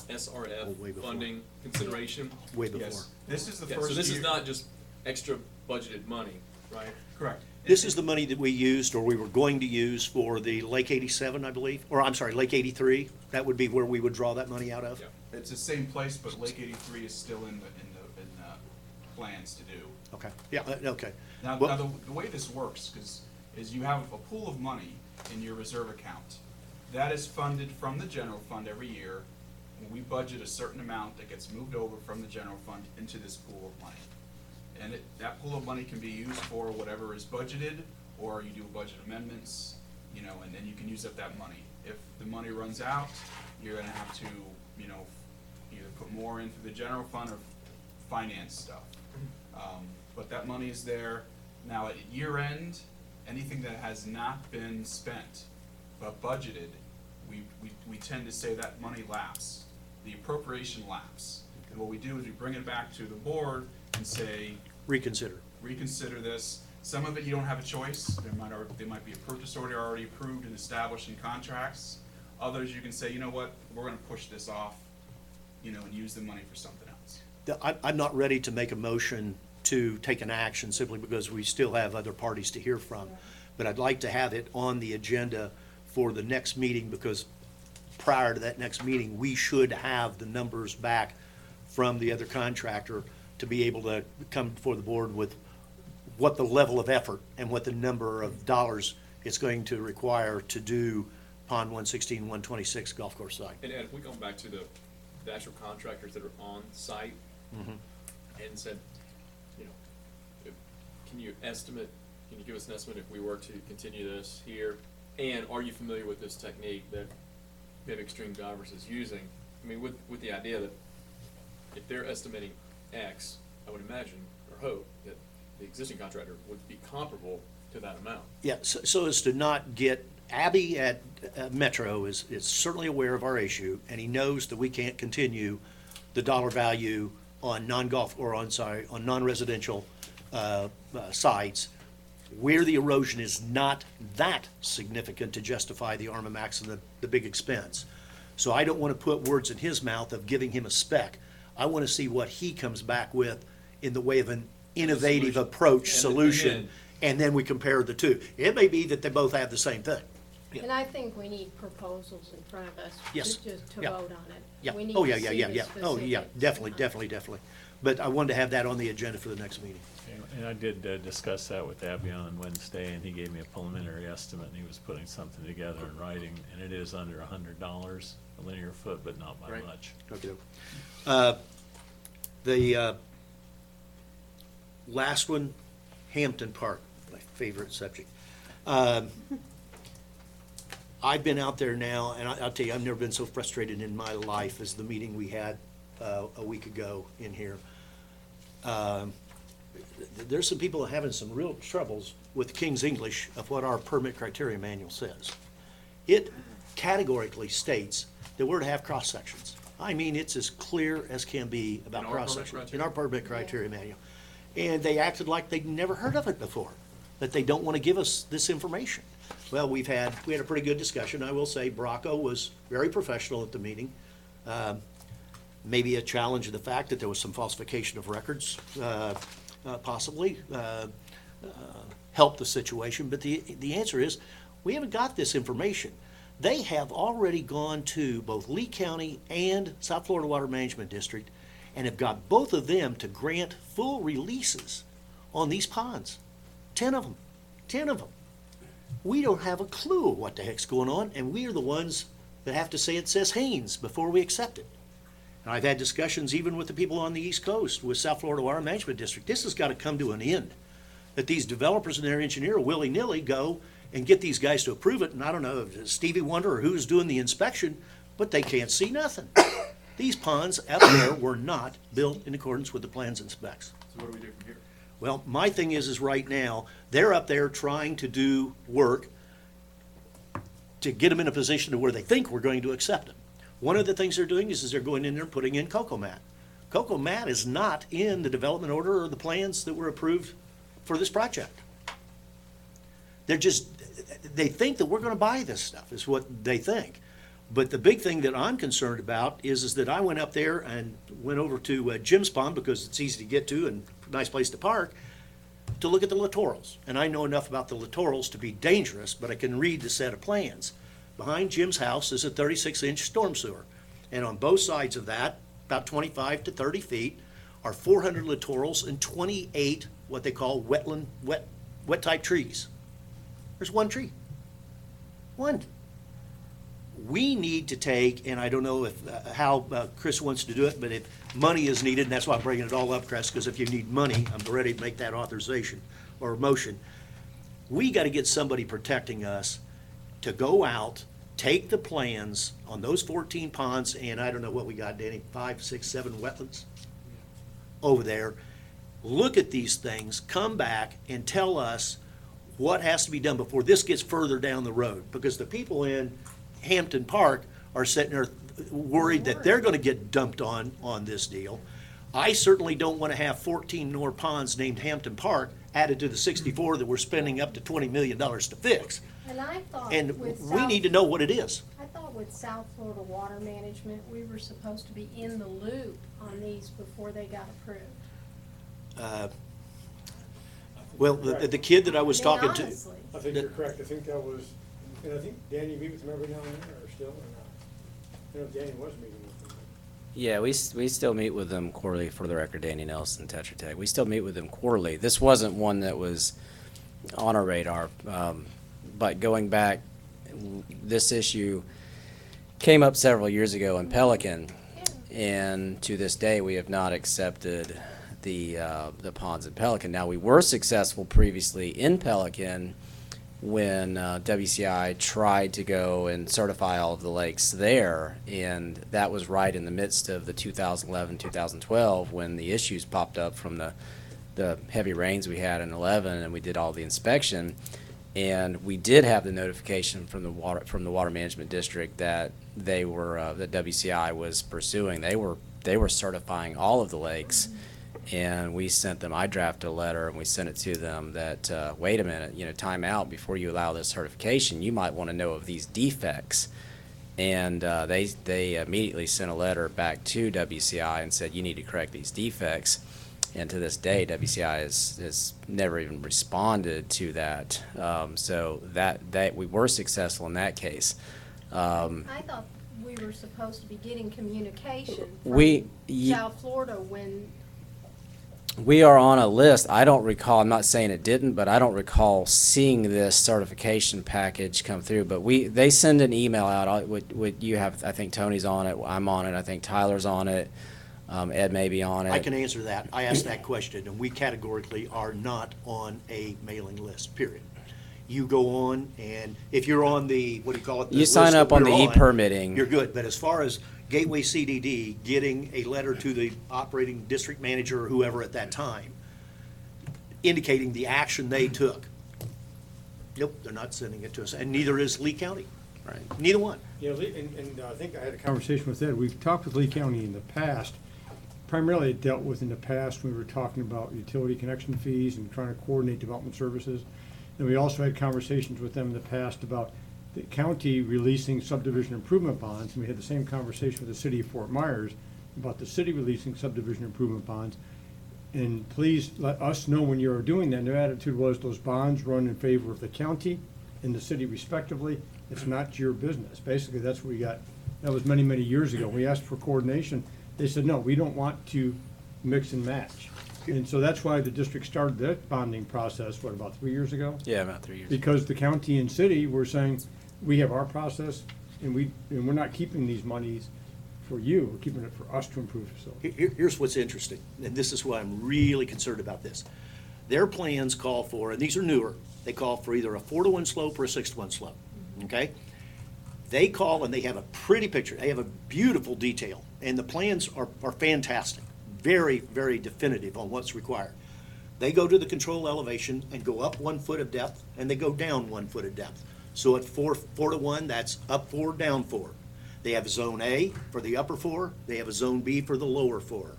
SRF before. funding consideration? Way before. Yes, this is the Okay, first so this is year- not just extra budgeted money, right? Correct. This is the money that we used, or we were going to use, for the Lake 87, I believe, or I'm sorry, Lake 83. That would be where we would draw that money out of. Yeah. It's the same place, but Lake 83 is still in the plans to do. Okay, yeah, okay. Now, Well- the way this works is you have a pool of money in your reserve account. That is funded from the general fund every year. When we budget a certain amount, that gets moved over from the general fund into this pool of money. And that pool of money can be used for whatever is budgeted, or you do budget amendments, you know, and then you can use up that money. If the money runs out, you're gonna have to, you know, either put more in for the general fund or finance stuff. But that money is there. Now, at year end, anything that has not been spent but budgeted, we tend to say that money lapse, the appropriation lapse. And what we do is we bring it back to the board and say, Reconsider. reconsider this. Some of it you don't have a choice. There might be a purchase order already approved and established in contracts. Others you can say, you know what, we're gonna push this off, you know, and use the money for something else. I'm not ready to make a motion to take an action simply because we still have other parties to hear from. But I'd like to have it on the agenda for the next meeting, because prior to that next meeting, we should have the numbers back from the other contractor to be able to come before the board with what the level of effort and what the number of dollars it's going to require to do Pond 116, 126 golf course site. And Ed, if we go back to the actual contractors that are on site and said, you know, can you give us an estimate if we were to continue this here? And are you familiar with this technique that Bib Extreme Divers is using? I mean, with the idea that if they're estimating X, I would imagine or hope that the existing contractor would be comparable to that amount. Yeah, so as to not get, Abby at Metro is certainly aware of our issue, and he knows that we can't continue the dollar value on non-golf, or on non-residential sites where the erosion is not that significant to justify the Armamax and the big expense. So I don't want to put words in his mouth of giving him a spec. I want to see what he comes back with in the way of an innovative approach, solution, and then we compare the two. It may be that they both have the same thing. Yeah. And I think we need proposals in front of us. Yes. Just to Yeah. vote on it. Yeah, We need oh, to yeah, yeah, see yeah, the yeah, oh, yeah, specifics. definitely. But I wanted to have that on the agenda for the next meeting. And I did discuss that with Abby on Wednesday, and he gave me a preliminary estimate, and he was putting something together in writing, and it is under $100 a linear foot, but not by Right. much. Okay. The last one, Hampton Park, my favorite subject. I've been out there now, and I'll tell you, I've never been so frustrated in my life as the meeting we had a week ago in here. There's some people having some real troubles with King's English of what our permit criteria manual says. It categorically states that we're to have cross-sections. I mean, it's as clear as can be about In our permit cross-sections. In criteria? our permit criteria manual. And they acted like they'd never heard of it before, that they don't want to give us this information. Well, we had a pretty good discussion. I will say Bracco was very professional at the meeting. Maybe a challenge of the fact that there was some falsification of records, possibly, helped the situation. But the answer is, we haven't got this information. They have already gone to both Lee County and South Florida Water Management District and have got both of them to grant full releases on these ponds. 10 of them. We don't have a clue of what the heck's going on, and we are the ones that have to say it says Haynes before we accept it. And I've had discussions even with the people on the East Coast with South Florida Water Management District. This has got to come to an end. That these developers and their engineer willy-nilly go and get these guys to approve it, and I don't know if it's Stevie Wonder or who's doing the inspection, but they can't see nothing. These ponds out there were not built in accordance with the plans and specs. So what do we do from here? Well, my thing is right now, they're up there trying to do work to get them in a position to where they think we're going to accept them. One of the things they're doing is they're going in there and putting in cocoa mat. Cocoa mat is not in the development order or the plans that were approved for this project. They think that we're gonna buy this stuff, is what they think. But the big thing that I'm concerned about is that I went up there and went over to Jim's Pond, because it's easy to get to and a nice place to park, to look at the littorals. And I know enough about the littorals to be dangerous, but I can read the set of plans. Behind Jim's house is a 36-inch storm sewer. And on both sides of that, about 25 to 30 feet, are 400 littorals and 28 what they call wet type trees. There's one tree. One. We need to take, and I don't know if how Chris wants to do it, but if money is needed, and that's why I'm bringing it all up, Chris, because if you need money, I'm ready to make that authorization or motion. We got to get somebody protecting us to go out, take the plans on those 14 ponds, and I don't know what we got, Danny, 5, 6, 7 wetlands over there. Look at these things, come back and tell us what has to be done before this gets further down the road, because the people in Hampton Park are sitting there worried that they're gonna get dumped on this deal. I certainly don't wanna have 14 more ponds named Hampton Park added to the 64 that we're spending up to $20 million to fix. And I thought And with we need to know what it is. I thought thought with South Florida Water Management, we were supposed to be in the loop on these before they got approved. Well, the kid that I was I mean, talking to. honestly. I think you're correct, I think that was, and I think, Danny, you meet with them every now and then, or still, or not? I know Danny was meeting with them. Yeah, we still meet with them quarterly, for the record, Danny Nelson, Tetra Tech. We still meet with them quarterly. This wasn't one that was on our radar, but going back, this issue came up several years ago in Pelican, and to this day, we have not accepted the ponds in Pelican. Now, we were successful previously in Pelican when WCI tried to go and certify all of the lakes there, and that was right in the midst of the 2011-2012 when the issues popped up from the heavy rains we had in 11, and we did all the inspection, and we did have the notification from the water management district that they were that WCI was pursuing. They were certifying all of the lakes. And we sent them, I drafted a letter and we sent it to them that, wait a minute, time out before you allow this certification, you might want to know of these defects. And they immediately sent a letter back to WCI and said, you need to correct these defects. And to this day, WCI has never even responded to that. So that we were successful in that case. I thought we were supposed to be getting communication We- from South Florida when, We are on a list. I don't recall, I'm not saying it didn't, but I don't recall seeing this certification package come through. But they send an email out. You have, I think Tony's on it, I'm on it, I think Tyler's on it, Ed may be on it. I can answer that. I asked that question, and we categorically are not on a mailing list, period. You go on, and if you're on the, what do you call it? the You sign list up that on the we're e-permitting. You're good, but as far as Gateway CDD getting a letter to the operating district manager or whoever at that time indicating the action they took, nope, they're not sending it to us, and neither is Lee County. Right. Neither one. You know, and I think I had a Conversation with Ed, we've talked with Lee County in the past, primarily it dealt with in the past, we were talking about utility connection fees and trying to coordinate development services. And we also had conversations with them in the past about the county releasing subdivision improvement bonds, and we had the same conversation with the city of Fort Myers about the city releasing subdivision improvement bonds. And please let us know when you're doing that. And their attitude was those bonds run in favor of the county and the city respectively. It's not your business. Basically, that's what we got. That was many, many years ago. We asked for coordination. They said, no, we don't want to mix and match. And so that's why the district started that bonding process, what, about 3 years ago? Yeah, about 3 years. Because the county and city were saying, we have our process, and we're not keeping these monies for you, we're keeping it for us to improve facilities. Here's what's interesting, and this is why I'm really concerned about this. Their plans call for, and these are newer, they call for either a 4-to-1 slope or a 6-to-1 slope, okay? They call and they have a pretty picture, they have a beautiful detail, and the plans are fantastic, very, very definitive on what's required. They go to the control elevation and go up 1 foot of depth, and they go down 1 foot of depth. So at 4-to-1, that's up 4, down 4. They have zone A for the upper 4, they have a zone B for the lower 4.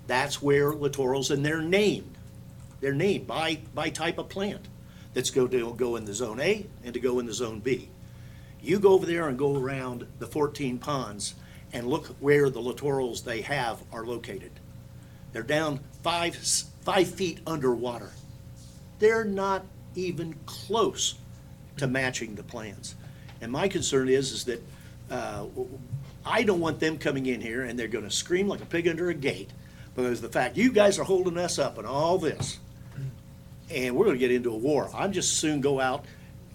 That's where littorals, and they're named by type of plant that's go in the zone A and to go in the zone B. You go over there and go around the 14 ponds and look where the littorals they have are located. They're down 5 feet underwater. They're not even close to matching the plans. And my concern is that I don't want them coming in here and they're gonna scream like a pig under a gate because the fact you guys are holding us up and all this, and we're gonna get into a war. I'm just soon go out,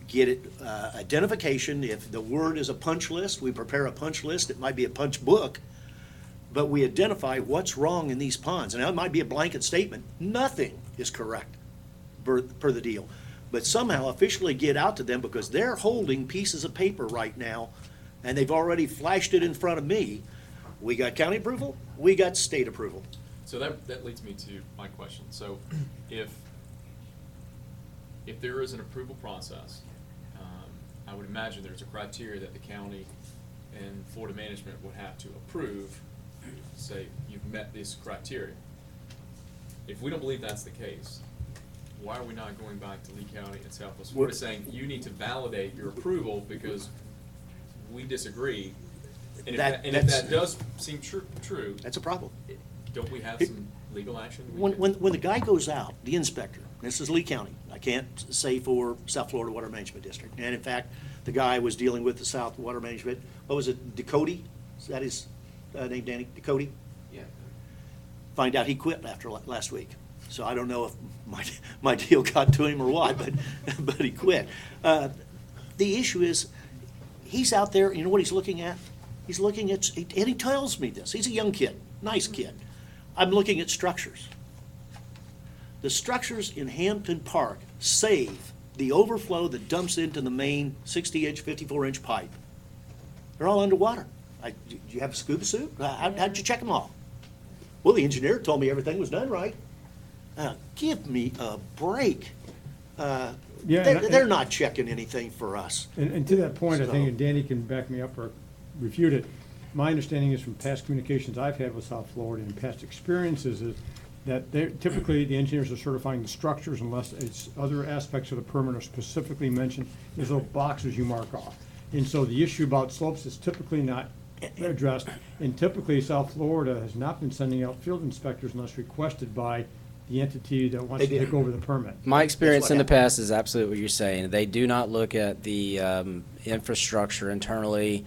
get it, identification. If the word is a punch list, we prepare a punch list. It might be a punch book, but we identify what's wrong in these ponds. And it might be a blanket statement. Nothing is correct per the deal. But somehow officially get out to them because they're holding pieces of paper right now and they've already flashed it in front of me. We got county approval, we got state approval. So that leads me to my question. So if there is an approval process, I would imagine there's a criteria that the county and Florida management would have to approve, say you've met this criteria. If we don't believe that's the case, why are we not going back to Lee County and Southwest Florida saying you need to validate your approval because we disagree, and That- if that's- that does seem true, That's a problem. don't we have some legal action? we When, can- when the guy goes out, the inspector, this is Lee County, I can't say for South Florida Water Management District. And in fact, the guy was dealing with the South Water Management, what was it, Ducote? Is that his name, Danny? Ducote? Yeah. Find out he quit after last week. So I don't know if my deal got to him or what, but he quit. The issue is, he's out there, you know what he's looking at? He's looking at, and he tells me this, he's a young kid, nice kid. I'm looking at structures. The structures in Hampton Park save the overflow that dumps into the main 60-inch, 54-inch pipe. They're all underwater. Do you have a scuba suit? How'd you check them all? Well, the engineer told me everything was done right. Give me a break. Yeah, and They're not checking anything for us. And to that point, I think, So- and Danny can back me up or refute it, my understanding is from past communications I've had with South Florida and past experiences is that they're, typically, the engineers are certifying the structures unless it's other aspects of the permit are specifically mentioned, there's little boxes you mark off. And so the issue about slopes is typically not addressed, and typically South Florida has not been sending out field inspectors unless requested by the entity that wants They to did. take over the permit. My experience what in the happened. past is absolutely what you're saying. They do not look at the infrastructure internally.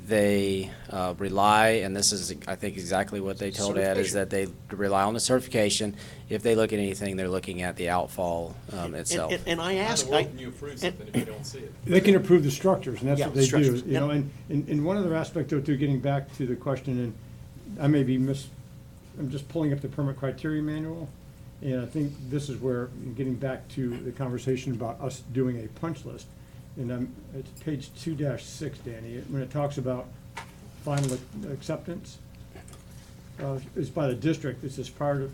They rely, and this is, I think, exactly what they told Ed, is that they rely on the certification. If they look at anything, they're looking at the outfall itself. And I How in asked, the world can you approve and- something if you don't see it? They can approve the structures, and that's Yeah, what they do, structures, you know, yep. and one other aspect of it, too, getting back to the question, and I may be I'm just pulling up the permit criteria manual, and I think this is where, getting back to the conversation about us doing a punch list, and it's page 2-6, Danny, when it talks about final acceptance, it's by the district, this is prior to,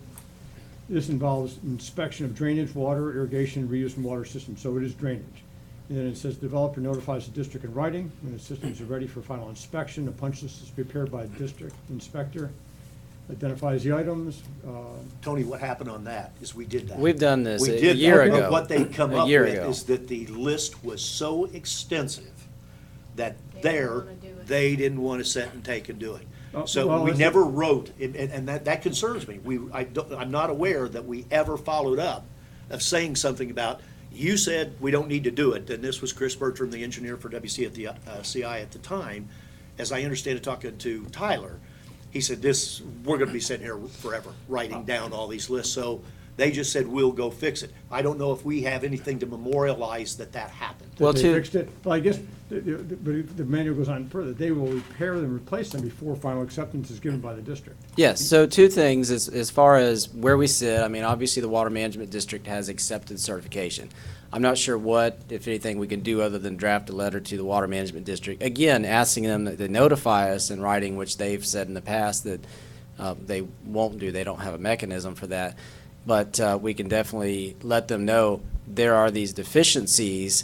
this involves inspection of drainage, water, irrigation, reuse, and water systems, so it is drainage. And then it says developer notifies the district in writing when the systems are ready for final inspection. A punch list is prepared by the district inspector, identifies the items. Tony, what happened on that is we did that. We've done this We a did year that, but ago. what they come A up year with ago. is that the list was so extensive that They didn't wanna do it. they didn't want to sit and take and do it. well, So we that's- never wrote, and that concerns me. I'm not aware that we ever followed up of saying something about, you said we don't need to do it, and this was Chris Bertram, the engineer for WC at the CI at the time. As I understand it, talking to Tyler, he said we're gonna be sitting here forever, writing down all these lists, so they just said, we'll go fix it. I don't know if we have anything to memorialize that happened. Well, They to- fixed it. Well, I guess, but the manual goes on further. They will repair them, replace them before final acceptance is given by the district. Yes, so two things, as far as where we sit, I mean, obviously, the Water Management District has accepted certification. I'm not sure what, if anything, we can do other than draft a letter to the Water Management District, again, asking them that they notify us in writing, which they've said in the past that they won't do, they don't have a mechanism for that. But we can definitely let them know there are these deficiencies.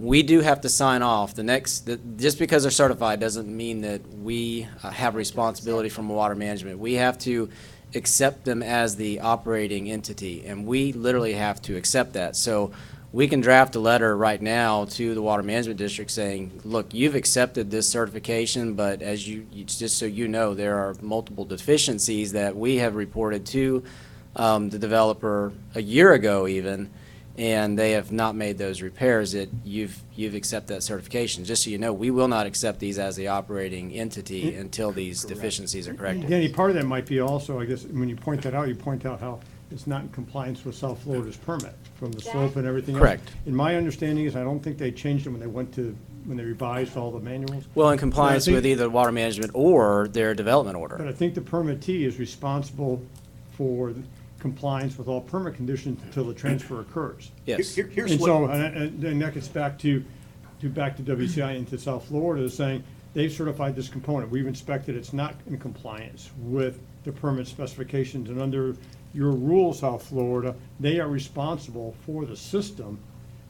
We do have to sign off. Just because they're certified doesn't mean that we have responsibility from water management. We have to accept them as the operating entity, and we literally have to accept that. So we can draft a letter right now to the Water Management District saying, look, you've accepted this certification, but as just so you know, there are multiple deficiencies that we have reported to the developer a year ago even, and they have not made those repairs. That you've accepted that certification. Just so you know, we will not accept these as the operating entity until these deficiencies are corrected. Danny, part of that might be also, I guess, when you point that out, you point out how it's not in compliance with South Florida's permit from the slope and everything else. Correct. And my understanding is, I don't think they changed it when they revised all the manuals. Well, in compliance think- with either water management or their development But order. I think the permittee is responsible for compliance with all permit conditions until the transfer occurs. Yes. Here's And what. so, and that gets back to WCI and to South Florida, saying they've certified this component. We've inspected, it's not in compliance with the permit specifications. And under your rules, South Florida, they are responsible for the system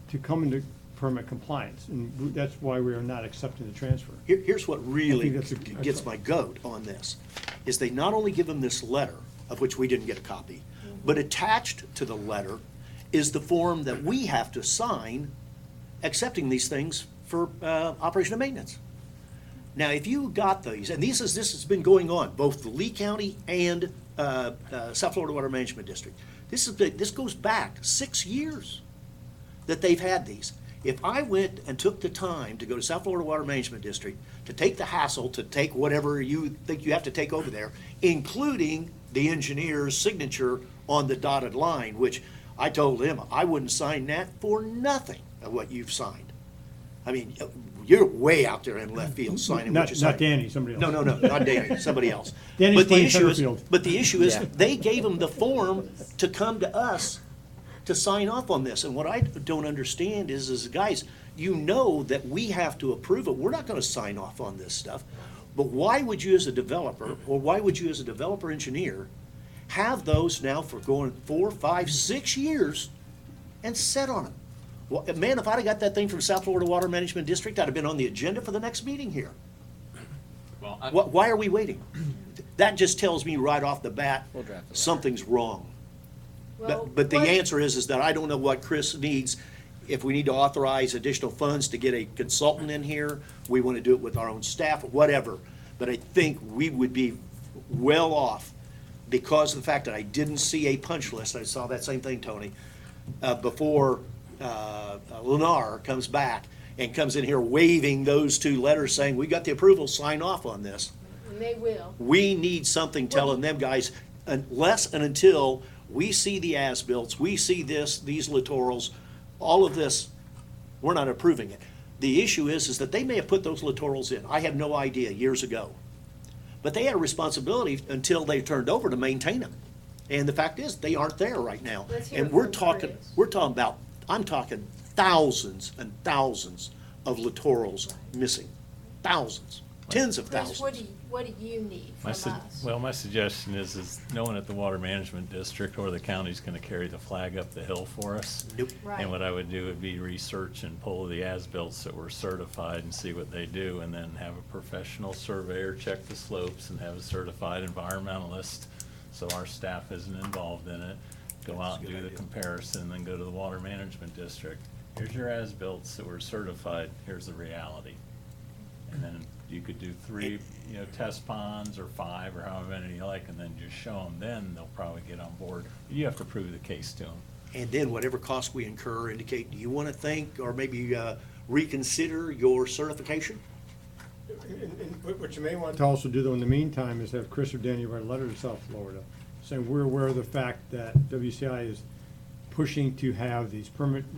to come into permit compliance. And that's why we are not accepting the transfer. Here's what really I think that's a- gets my goat on this, is they not only give them this letter, of which we didn't get a copy, but attached to the letter is the form that we have to sign accepting these things for operation and maintenance. Now, if you got these, and this has been going on, both the Lee County and South Florida Water Management District. This goes back 6 years that they've had these. If I went and took the time to go to South Florida Water Management District, to take the hassle, to take whatever you think you have to take over there, including the engineer's signature on the dotted line, which I told him I wouldn't sign that for nothing of what you've signed. I mean, you're way out there in left field signing what you signed. Not Danny, somebody else. No, not Danny, somebody else. Danny's But the playing issue center is, field. but the issue is, Yeah. they gave them the form to come to us to sign off on this. And what I don't understand is guys, you know that we have to approve it. We're not gonna sign off on this stuff. But why would you as a developer, or why would you as a developer engineer, have those now for going 4, 5, 6 years and set on them? Well, man, if I'd have got that thing from South Florida Water Management District, I'd have been on the agenda for the next meeting here. Well, Why are we waiting? That just tells me right off the bat, We'll draft the letter. something's wrong. Well, But the what- answer is that I don't know what Chris needs. If we need to authorize additional funds to get a consultant in here, we want to do it with our own staff, whatever. But I think we would be well off because of the fact that I didn't see a punch list. I saw that same thing, Tony, before Lennar comes back and comes in here waving those 2 letters saying, we got the approval, sign off on this. And they will. We need something telling them guys, unless and until we see the as-bills, we see these littorals, all of this, we're not approving it. The issue is that they may have put those littorals in. I have no idea, years ago. But they had a responsibility until they turned over to maintain them. And the fact is, they aren't there right now. Let's hear And we're from talking, Chris. I'm talking thousands and thousands of littorals missing. Thousands, tens of Chris, thousands. what do you need from us? Well, my suggestion is no one at the Water Management District or the county's gonna carry the flag up the hill for us. Nope. Right. And what I would do would be research and pull the as-bills that were certified and see what they do, and then have a professional surveyor check the slopes and have a certified environmentalist, so our staff isn't involved in it. Go out and do the comparison, and then go to the Water Management District. Here's your as-bills that were certified, here's the reality. And then you could do 3, test ponds, or 5, or however many you like, and then just show them, then they'll probably get on board. You have to prove the case to them. And then whatever cost we incur, indicate, do you want to think or maybe reconsider your certification? And what you may want To also do though in the meantime is have Chris or Danny write a letter to South Florida saying we're aware of the fact that WCI is pushing to have the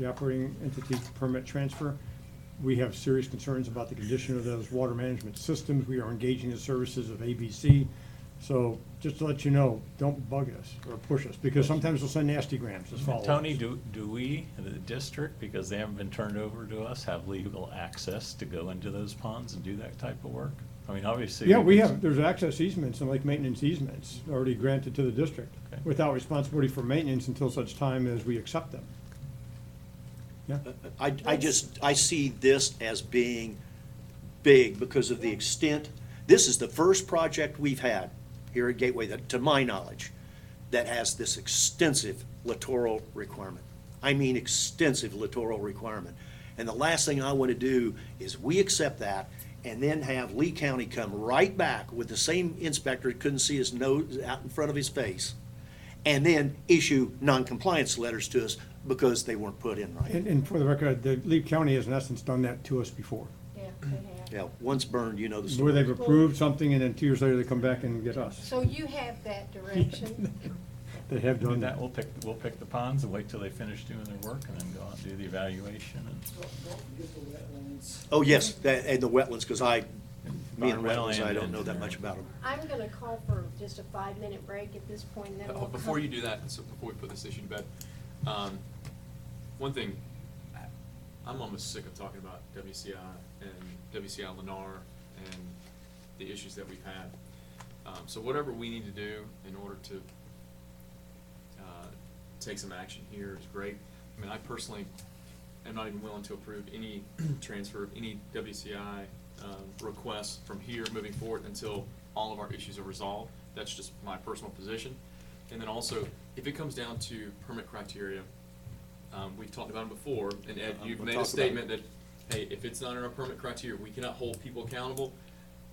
operating entity permit transfer. We have serious concerns about the condition of those water management systems. We are engaging the services of ABC. So just to let you know, don't bug us or push us, because sometimes they'll send nasty grams as follow-ups. Tony, do we, the district, because they haven't been turned over to us, have legal access to go into those ponds and do that type of work? I mean, obviously. Yeah, we could- have, there's access easements and lake maintenance easements already granted to the district Okay. without responsibility for maintenance until such time as we accept them. Yeah. I see this as being big because of the extent. This is the first project we've had here at Gateway, that, to my knowledge, that has this extensive littoral requirement. I mean extensive littoral requirement. And the last thing I want to do is we accept that and then have Lee County come right back with the same inspector that couldn't see his nose out in front of his face, and then issue non-compliance letters to us because they weren't put in right. And for the record, the Lee County has in essence done that to us before, Yeah, they have. Yeah, once burned, you know the where story. they've approved something and then 2 years later they come back and get us. So you have that direction. They have Do done that, that. we'll pick the ponds and wait till they finish doing their work, and then go out and do the evaluation and. Oh, yes, and the wetlands, because me and Environmental wetlands, I and don't know that engineering. much about them. I'm gonna call for just a 5-minute break at this point, and then we'll Before come- you do that, so before we put this issue to bed, one thing, I'm almost sick of talking about WCI and WCI Lennar and the issues that we've had. So whatever we need to do in order to take some action here is great. I mean, I personally am not even willing to approve any transfer of any WCI requests from here moving forward until all of our issues are resolved. That's just my personal position. And then also, if it comes down to permit criteria, we've talked about them before, and Ed, I'm you've gonna made talk a about statement that, hey, if it's not in our permit criteria, we cannot hold people accountable.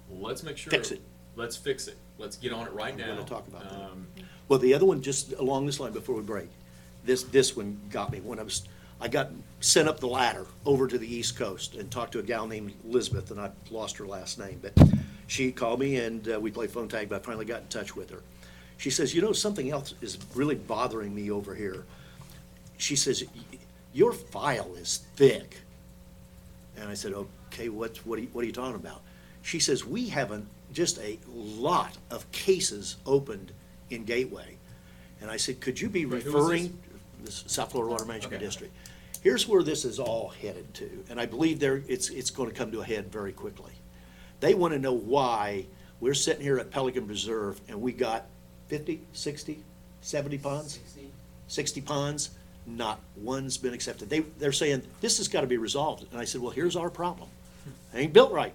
let's make sure. Fix it. Let's fix it. Let's get on it right I'm now. gonna talk about that. Um, Well, the other one, just along this line before we break, this one got me. I got sent up the ladder over to the East Coast and talked to a gal named Elizabeth, and I lost her last name, but she called me and we played phone tag, but I finally got in touch with her. She says, you know, something else is really bothering me over here. She says, your file is thick. And I said, okay, what are you talking about? She says, we have just a lot of cases opened in Gateway. And I said, could you be Wait, who was referring, this South Florida Water Management Okay. District? Here's where this is all headed to, and I believe it's gonna come to a head very quickly. They wanna know why we're sitting here at Pelican Preserve and we got 50, 60, 70 ponds? 60 ponds, not one's been accepted. They're saying, this has gotta be resolved. And I said, well, here's our problem. It ain't built right.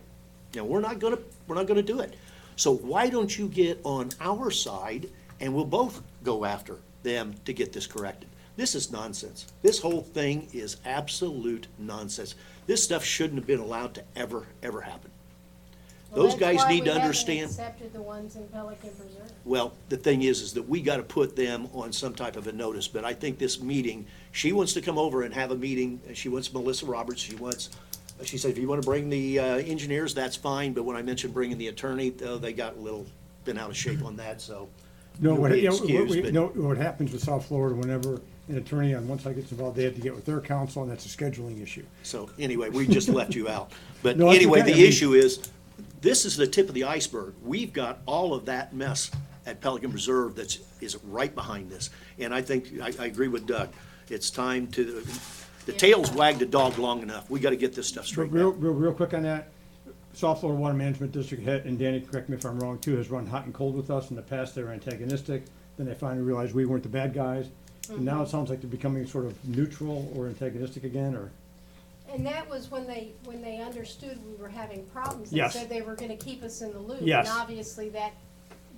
You know, we're not gonna do it. So why don't you get on our side and we'll both go after them to get this corrected? This is nonsense. This whole thing is absolute nonsense. This stuff shouldn't have been allowed to ever happen. Well, Those guys need to understand. That's why we haven't accepted the ones in Pelican Preserve. Well, the thing is that we gotta put them on some type of a notice, but I think this meeting, she wants to come over and have a meeting, and she wants Melissa Roberts, she said, if you wanna bring the, engineers, that's fine, but when I mentioned bringing the attorney, they got been out of shape on that, so. No, you'll what, be you know, excused, but- no, what happens with South Florida, whenever an attorney on one side gets involved, they have to get with their counsel, and that's a scheduling issue. So anyway, we just left you out. But No, that's anyway, okay. the I mean- issue is, this is the tip of the iceberg. We've got all of that mess at Pelican Preserve is right behind this. And I think, I agree with Doug. It's time the tail's wagged the dog long enough. We gotta get this stuff But straightened out. real quick on that, South Florida Water Management District head, and Danny, correct me if I'm wrong too, has run hot and cold with us. In the past, they were antagonistic, then they finally realized we weren't the bad guys. And now it sounds like they're becoming sort of neutral or antagonistic again, or? And that was when they understood we were having problems. They Yes. said they were gonna keep us in the loop. Yes. And obviously that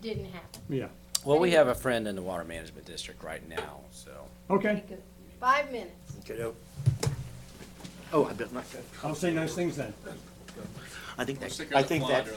didn't happen. Yeah, Well, we have a friend in the Water Management District right now, so. okay, Good. 5 minutes. Okay, oh, I bet not. I'll say nice things then. I think We're that, sticking I with think the that line.